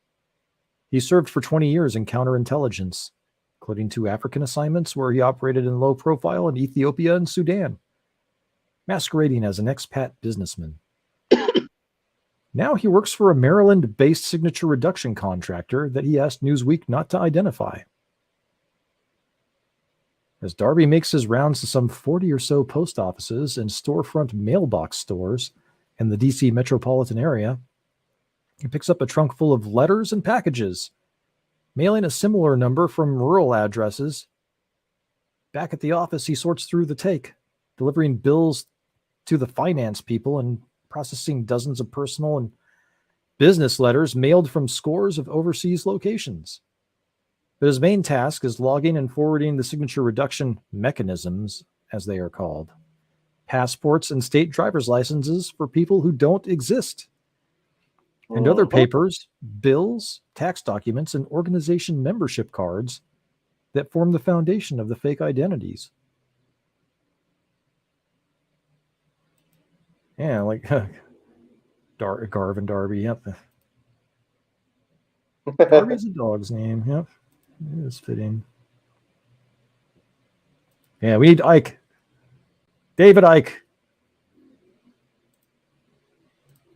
He served for 20 years in counterintelligence, including 2 African assignments where he operated in low profile in Ethiopia and Sudan, masquerading as an expat businessman. Now he works for a Maryland-based signature reduction contractor that he asked Newsweek not to identify. As Darby makes his rounds to some 40 or so post offices and storefront mailbox stores in the DC metropolitan area, he picks up a trunk full of letters and packages, mailing a similar number from rural addresses. Back at the office, he sorts through the take, delivering bills to the finance people and processing dozens of personal and business letters mailed from scores of overseas locations. But his main task is logging and forwarding the signature reduction mechanisms, as they are called, passports and state driver's licenses for people who don't exist, and other papers, bills, tax documents, and organization membership cards that form the foundation of the fake identities. Yeah, like Garv and Darby. Yep. Darby's a dog's name. Yep. It is fitting. Yeah, we need Ike. David Ike.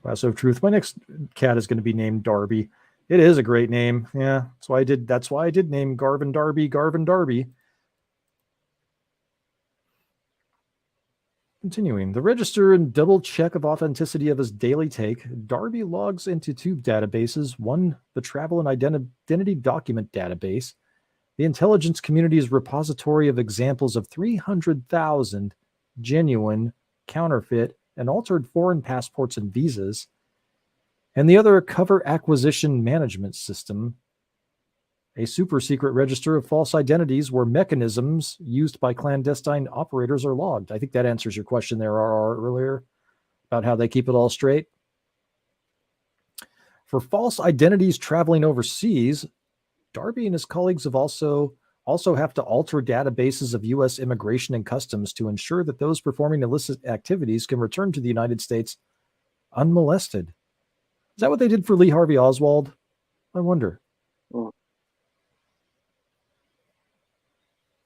Lasso of Truth. My next cat is going to be named Darby. It is a great name. Yeah, that's why I did name Garvin Darby. Continuing, the register and double check of authenticity of his daily take, Darby logs into 2 databases, one, the Travel and Identity Document Database, the intelligence community's repository of examples of 300,000 genuine, counterfeit, and altered foreign passports and visas, and the other cover acquisition management system, a super secret register of false identities where mechanisms used by clandestine operators are logged. I think that answers your question there, RR, earlier about how they keep it all straight. For false identities traveling overseas, Darby and his colleagues have also have to alter databases of U.S. immigration and customs to ensure that those performing illicit activities can return to the United States unmolested. Is that what they did for Lee Harvey Oswald? I wonder.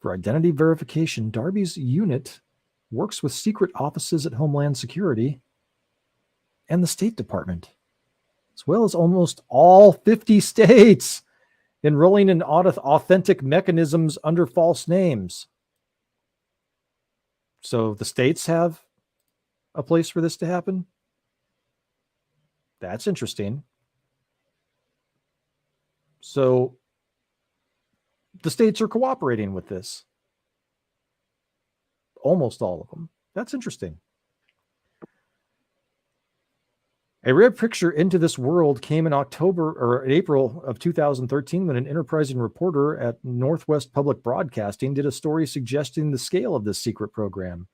For identity verification, Darby's unit works with secret offices at Homeland Security and the State Department, as well as almost all 50 states, enrolling in authentic mechanisms under false names. So the states have a place for this to happen? That's interesting. So the states are cooperating with this. Almost all of them. That's interesting. A rare picture into this world came in April of 2013 when an enterprising reporter at Northwest Public Broadcasting did a story suggesting the scale of this secret program.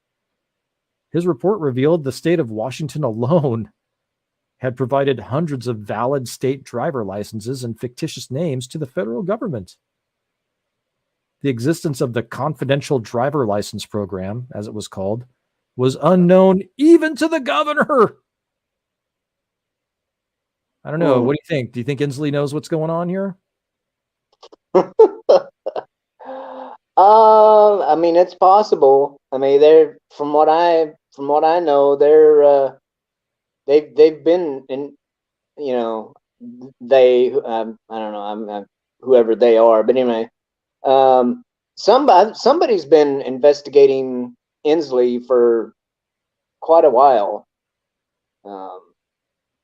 His report revealed the state of Washington alone had provided hundreds of valid state driver licenses and fictitious names to the federal government. The existence of the confidential driver license program, as it was called, was unknown even to the governor. I don't know. What do you think? Do you think Inslee knows what's going on here? I mean, it's possible. I mean, they're from what I know, they've been in, you know, I don't know, I'm whoever they are, but anyway, somebody's been investigating Inslee for quite a while,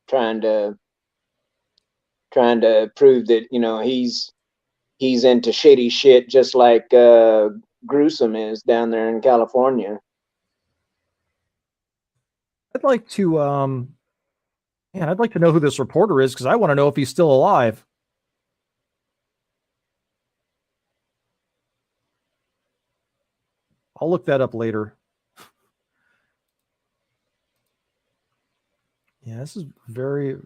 trying to prove that, you know, he's into shady shit, just like Gruesome is down there in California. I'd like to I'd like to know who this reporter is, because I want to know if he's still alive. I'll look that up later. Yeah, this is very...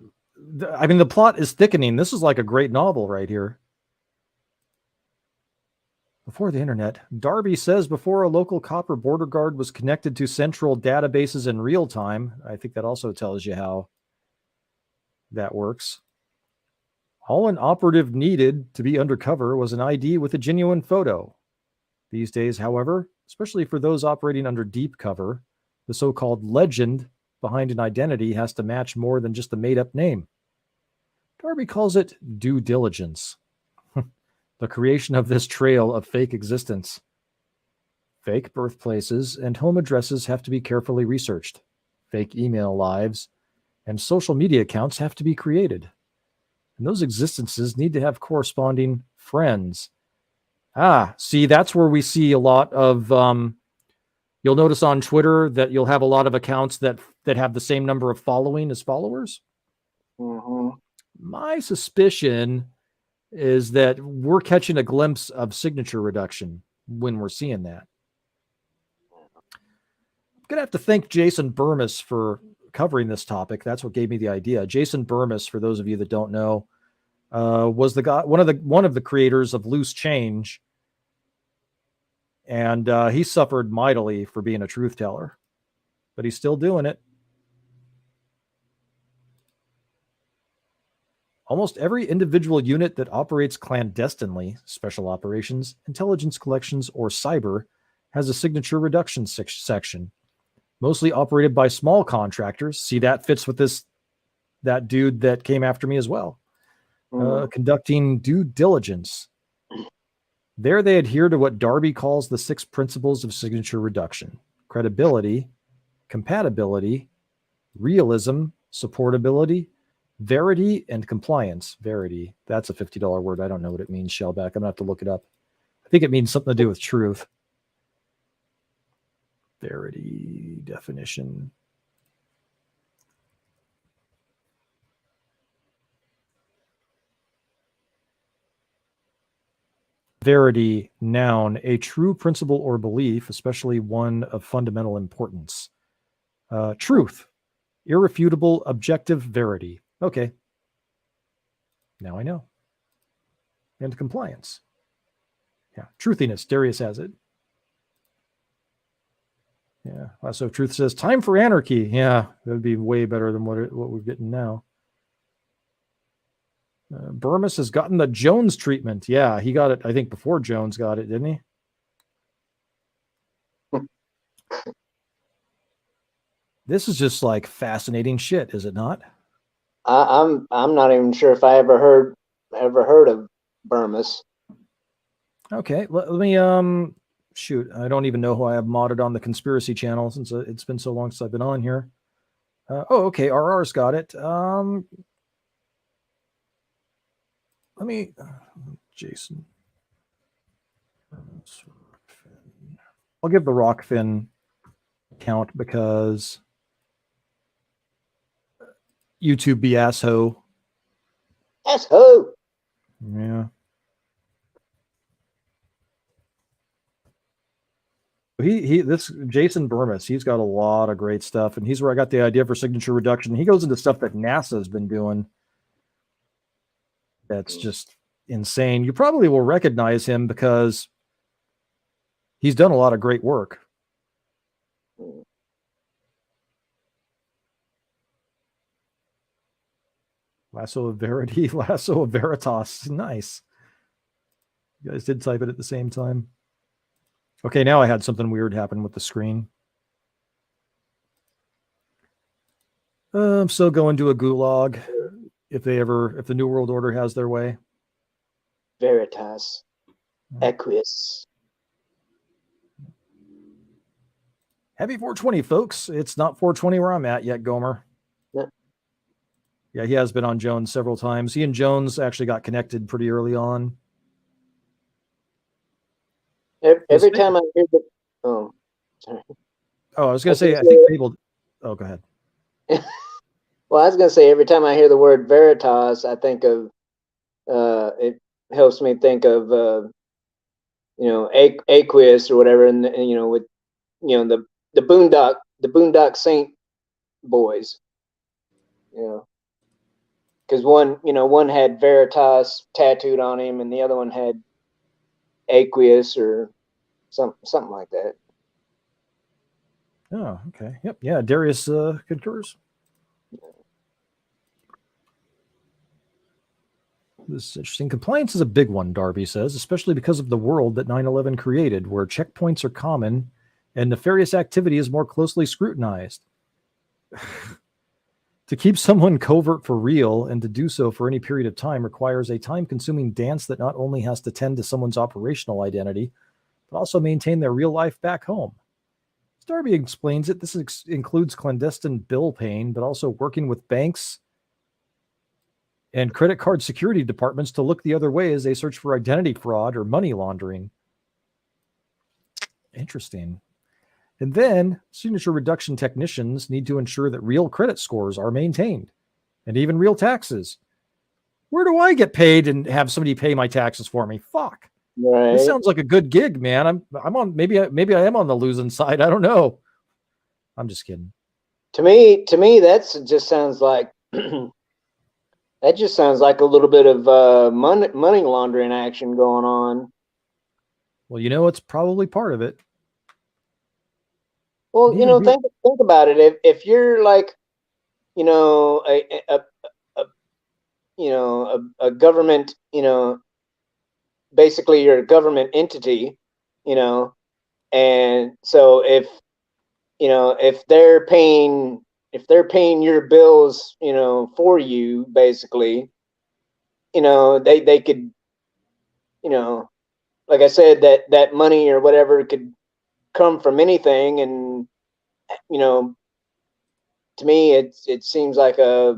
I mean, the plot is thickening. This is like a great novel right here. Before the internet, Darby says before a local cop or border guard was connected to central databases in real time. I think that also tells you how that works. All an operative needed to be undercover was an ID with a genuine photo. These days, however, especially for those operating under deep cover, the so-called legend behind an identity has to match more than just a made-up name. Darby calls it due diligence. The creation of this trail of fake existence. Fake birthplaces and home addresses have to be carefully researched. Fake email lives and social media accounts have to be created. And those existences need to have corresponding friends. See, that's where we see a lot of, you'll notice on Twitter that you'll have a lot of accounts that have the same number of following as followers. Mm-hmm. My suspicion is that we're catching a glimpse of signature reduction when we're seeing that. I'm going to have to thank Jason Burmis for covering this topic. That's what gave me the idea. Jason Burmis, for those of you that don't know, was the guy, one of the creators of Loose Change, and he suffered mightily for being a truth teller, but he's still doing it. Almost every individual unit that operates clandestinely, special operations, intelligence collections, or cyber, has a signature reduction section, mostly operated by small contractors. See, that fits with that dude that came after me as well. Conducting due diligence. There they adhere to what Darby calls the 6 principles of signature reduction: credibility, compatibility, realism, supportability, verity, and compliance. Verity, that's a $50 word. I don't know what it means, Shellback. I'm going to have to look it up. I think it means something to do with truth. Verity definition. Verity, noun, a true principle or belief, especially one of fundamental importance. Truth, irrefutable, objective verity. Okay. Now I know. And compliance. Yeah. Truthiness, Darius has it. Yeah. So Truth says, time for anarchy. Yeah, that would be way better than what we're getting now. Burmis has gotten the Jones treatment. Yeah, he got it, I think, before Jones got it, didn't he? This is just like fascinating shit, is it not? I'm not even sure if I ever heard of Burmis. Okay, let me shoot. I don't even know who I have modded on the conspiracy channel since it's been so long since I've been on here. Okay, RR's got it. Let me, Jason. I'll give the Rockfin count because YouTube be assho. Assho. Yeah. This Jason Burmis, he's got a lot of great stuff, and he's where I got the idea for signature reduction. He goes into stuff that NASA's been doing. That's just insane. You probably will recognize him because he's done a lot of great work. Lasso of Verity, Lasso of Veritas. Nice. You guys did type it at the same time. Okay, now I had something weird happen with the screen. I'm still going to a gulag if the New World Order has their way. Veritas. Equus. Happy 420, folks. It's not 420 where I'm at yet, Gomer. Yeah, he has been on Jones several times. He and Jones actually got connected pretty early on. Every time I hear the... Oh, sorry. Oh, I was going to say, I think Fable... Oh, go ahead. Well, I was going to say, every time I hear the word Veritas, I think of... it helps me think of, Aquis or whatever, and with, the Boondock Saint boys. Because one had Veritas tattooed on him, and the other one had aqueous or something like that. Oh, okay. Yep. Yeah. Darius concurs. This is interesting. Compliance is a big one, Darby says, especially because of the world that 9/11 created, where checkpoints are common and nefarious activity is more closely scrutinized. To keep someone covert for real and to do so for any period of time requires a time-consuming dance that not only has to tend to someone's operational identity, but also maintain their real life back home. As Darby explains it, this includes clandestine bill paying, but also working with banks and credit card security departments to look the other way as they search for identity fraud or money laundering. Interesting. And then signature reduction technicians need to ensure that real credit scores are maintained and even real taxes. Where do I get paid and have somebody pay my taxes for me? Fuck. Right. This sounds like a good gig, man. I'm on, maybe I am on the losing side. I don't know. I'm just kidding. To me, that just sounds like that just sounds like a little bit of money laundering action going on. Well, you know, it's probably part of it. Well, you know, think about it. If you're like, you know, a government, you know, basically you're a government entity, you know, and so if they're paying your bills, you know, for you, basically, you know, they could, you know, like I said, that money or whatever could come from anything, and you know, to me, it seems like a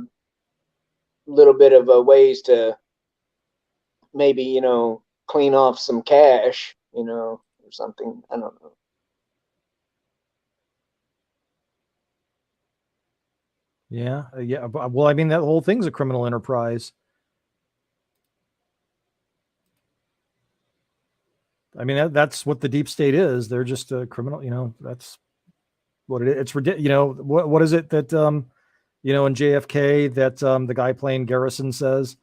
little bit of a ways to maybe, you know, clean off some cash, you know, or something. I don't know. Yeah. Yeah. Well, I mean, that whole thing's a criminal enterprise. I mean, that's what the deep state is. They're just a criminal, you know, that's what it is. It's ridiculous. You know, what is it that, you know, in JFK that the guy playing Garrison says,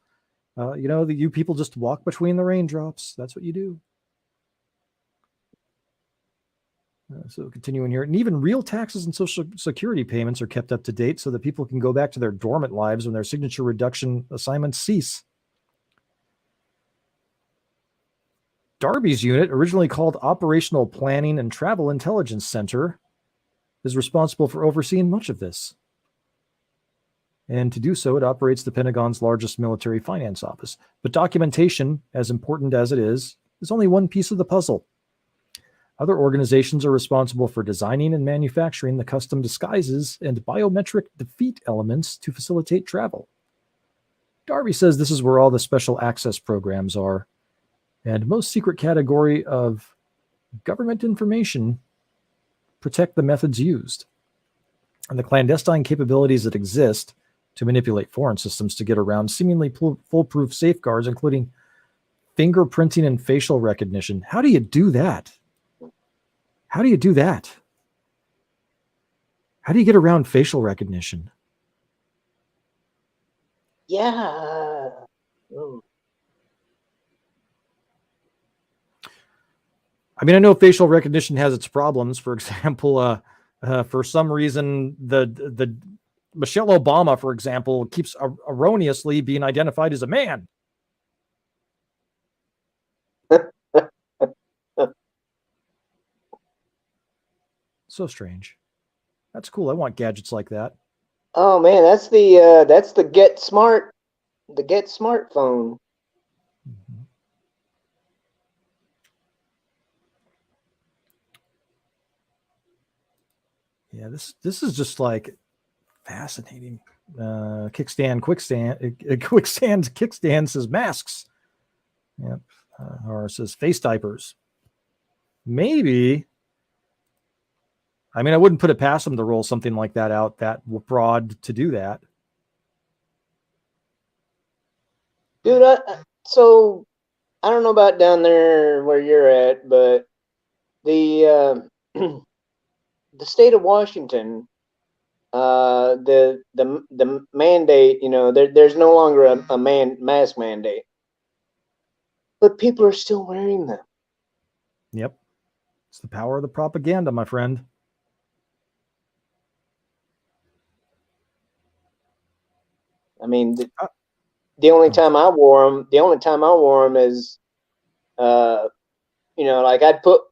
you know, that you people just walk between the raindrops. That's what you do. So continuing here, and even real taxes and social security payments are kept up to date so that people can go back to their dormant lives when their signature reduction assignments cease. Darby's unit, originally called Operational Planning and Travel Intelligence Center, is responsible for overseeing much of this. And to do so, it operates the Pentagon's largest military finance office. But documentation, as important as it is only one piece of the puzzle. Other organizations are responsible for designing and manufacturing the custom disguises and biometric defeat elements to facilitate travel. Darby says this is where all the special access programs are, and most secret category of government information protect the methods used. And the clandestine capabilities that exist to manipulate foreign systems to get around seemingly foolproof safeguards, including fingerprinting and facial recognition. How do you do that? How do you do that? How do you get around facial recognition? Yeah. Oh. I mean, I know facial recognition has its problems. For example, for some reason, the Michelle Obama, for example, keeps erroneously being identified as a man. So strange. That's cool. I want gadgets like that. Oh man, that's the Get Smart, phone. Mm-hmm. Yeah, this is just like fascinating. Kickstand says masks. Yep. Or it says face diapers. Maybe. I mean, I wouldn't put it past them to roll something like that out that broad to do that. Dude, so I don't know about down there where you're at, but the the state of Washington, the mandate, you know, there's no longer a mask mandate, but people are still wearing them. Yep. It's the power of the propaganda, my friend. I mean, the only time I wore them is, like I'd put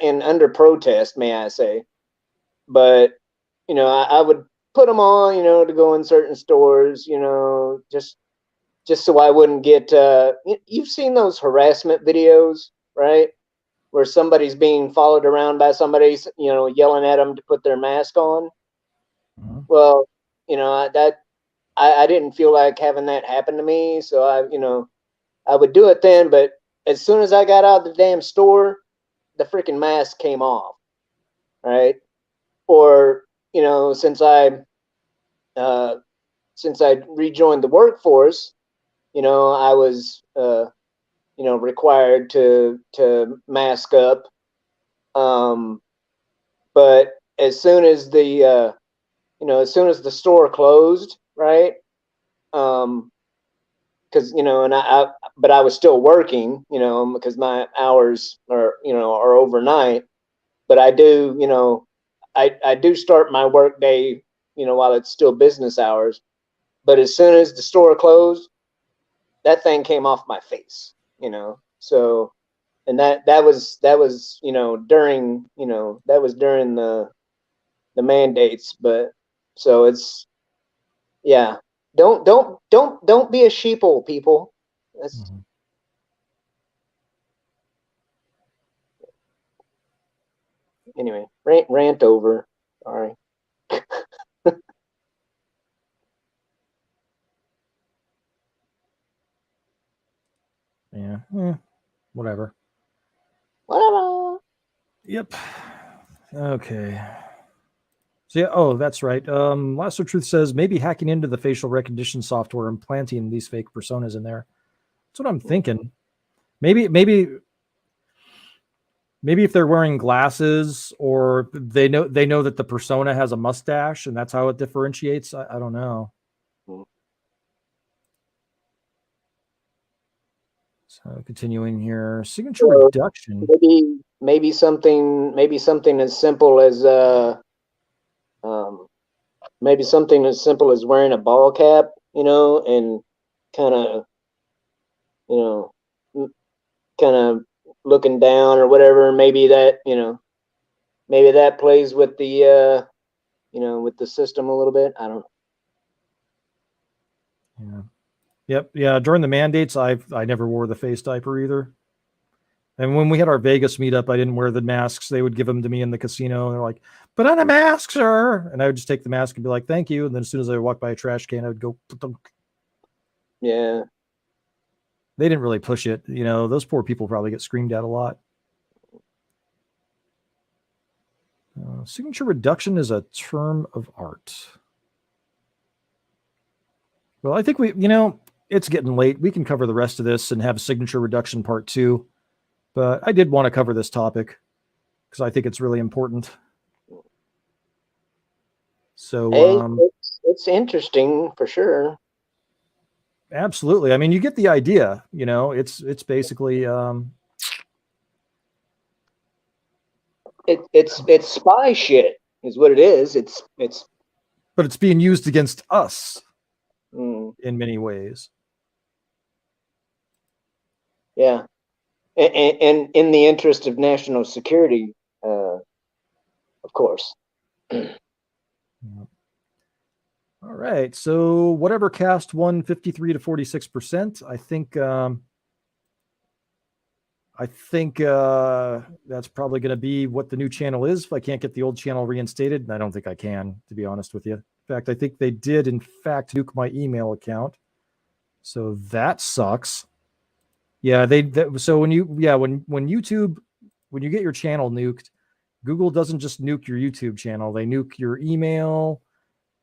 in under protest, may I say, but I would put them on, to go in certain stores, just so I wouldn't get. You've seen those harassment videos, right? Where somebody's being followed around by somebody, yelling at them to put their mask on. Uh-huh. Well, I didn't feel like having that happen to me, so I would do it then. But as soon as I got out of the damn store, the freaking mask came off, right? Or since I rejoined the workforce, I was required to mask up. But as soon as the store closed, right? Because but I was still working, because my hours are overnight. But I do, I do start my work day, while it's still business hours. But as soon as the store closed, that thing came off my face, So, and that was during the mandates. But so it's, yeah, don't be a sheeple, people. That's Mm-hmm. Anyway, rant over. Sorry. Yeah. Whatever. Whatever. Yep. Okay. So yeah, oh, that's right. Lasso Truth says maybe hacking into the facial recognition software and planting these fake personas in there. That's what I'm thinking. Maybe if they're wearing glasses or they know that the persona has a mustache and that's how it differentiates. I don't know. So continuing here, signature So reduction. maybe something as simple as um maybe something as simple as wearing a ball cap, and kind of you know kind of looking down or whatever. Maybe that plays with the with the system a little bit. I don't know. Yeah. Yep. Yeah. During the mandates, I never wore the face diaper either. And when we had our Vegas meetup, I didn't wear the masks. They would give them to me in the casino. They're like, "Put on a mask, sir." And I would just take the mask and be like, "Thank you." And then as soon as I walked by a trash can, I would go. Yeah. They didn't really push it. Those poor people probably get screamed at a lot. Signature reduction is a term of art. Well, I think it's getting late. We can cover the rest of this and have signature reduction part 2. But I did want to cover this topic because I think it's really important. So, Hey, it's interesting for sure. absolutely. I mean, you get the idea. It's basically It's spy shit is what it is. It's but it's being used against us mm, in many ways. yeah, and in the interest of national security, of course. All right. So whatever cast won 53 to 46%, I think that's probably going to be what the new channel is if I can't get the old channel reinstated. And I don't think I can, to be honest with you. In fact, I think they did, in fact, nuke my email account. So that sucks. Yeah, so when YouTube, when you get your channel nuked, Google doesn't just nuke your YouTube channel. They nuke your email,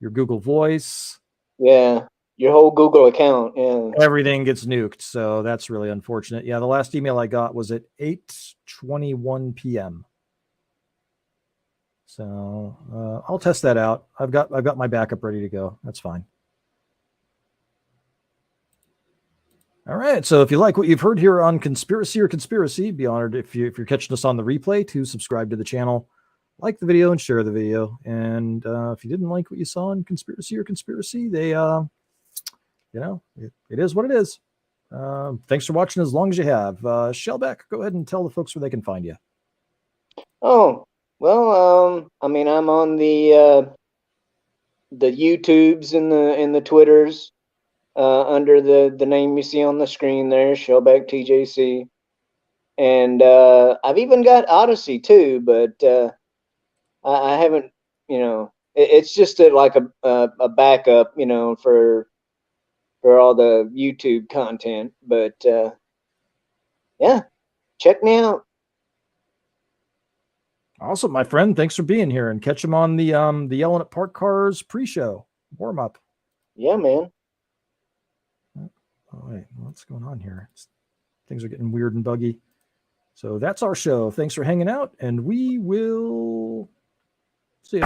your Google Voice. Yeah, your whole Google account. Yeah. Everything gets nuked. So that's really unfortunate. Yeah, the last email I got was at 8:21 p.m. So I'll test that out. I've got my backup ready to go. That's fine. All right. So if you like what you've heard here on Conspiracy or Conspiracy, be honored if you're catching us on the replay to subscribe to the channel, like the video, and share the video. And if you didn't like what you saw in Conspiracy or Conspiracy, they, it is what it is. Thanks for watching as long as you have. Shellback, go ahead and tell the folks where they can find you. Oh, well, I mean, I'm on the YouTubes and the Twitters. Under the name you see on the screen there, Shellback TJC. And I've even got Odyssey too, but I haven't, it's just like a backup, for all the YouTube content. But yeah, check me out. Awesome, my friend. Thanks for being here, and catch him on the Yelling at Park Cars pre-show warm up. Yeah, man. Oh, wait, what's going on here? Things are getting weird and buggy. So that's our show. Thanks for hanging out, and we will see you.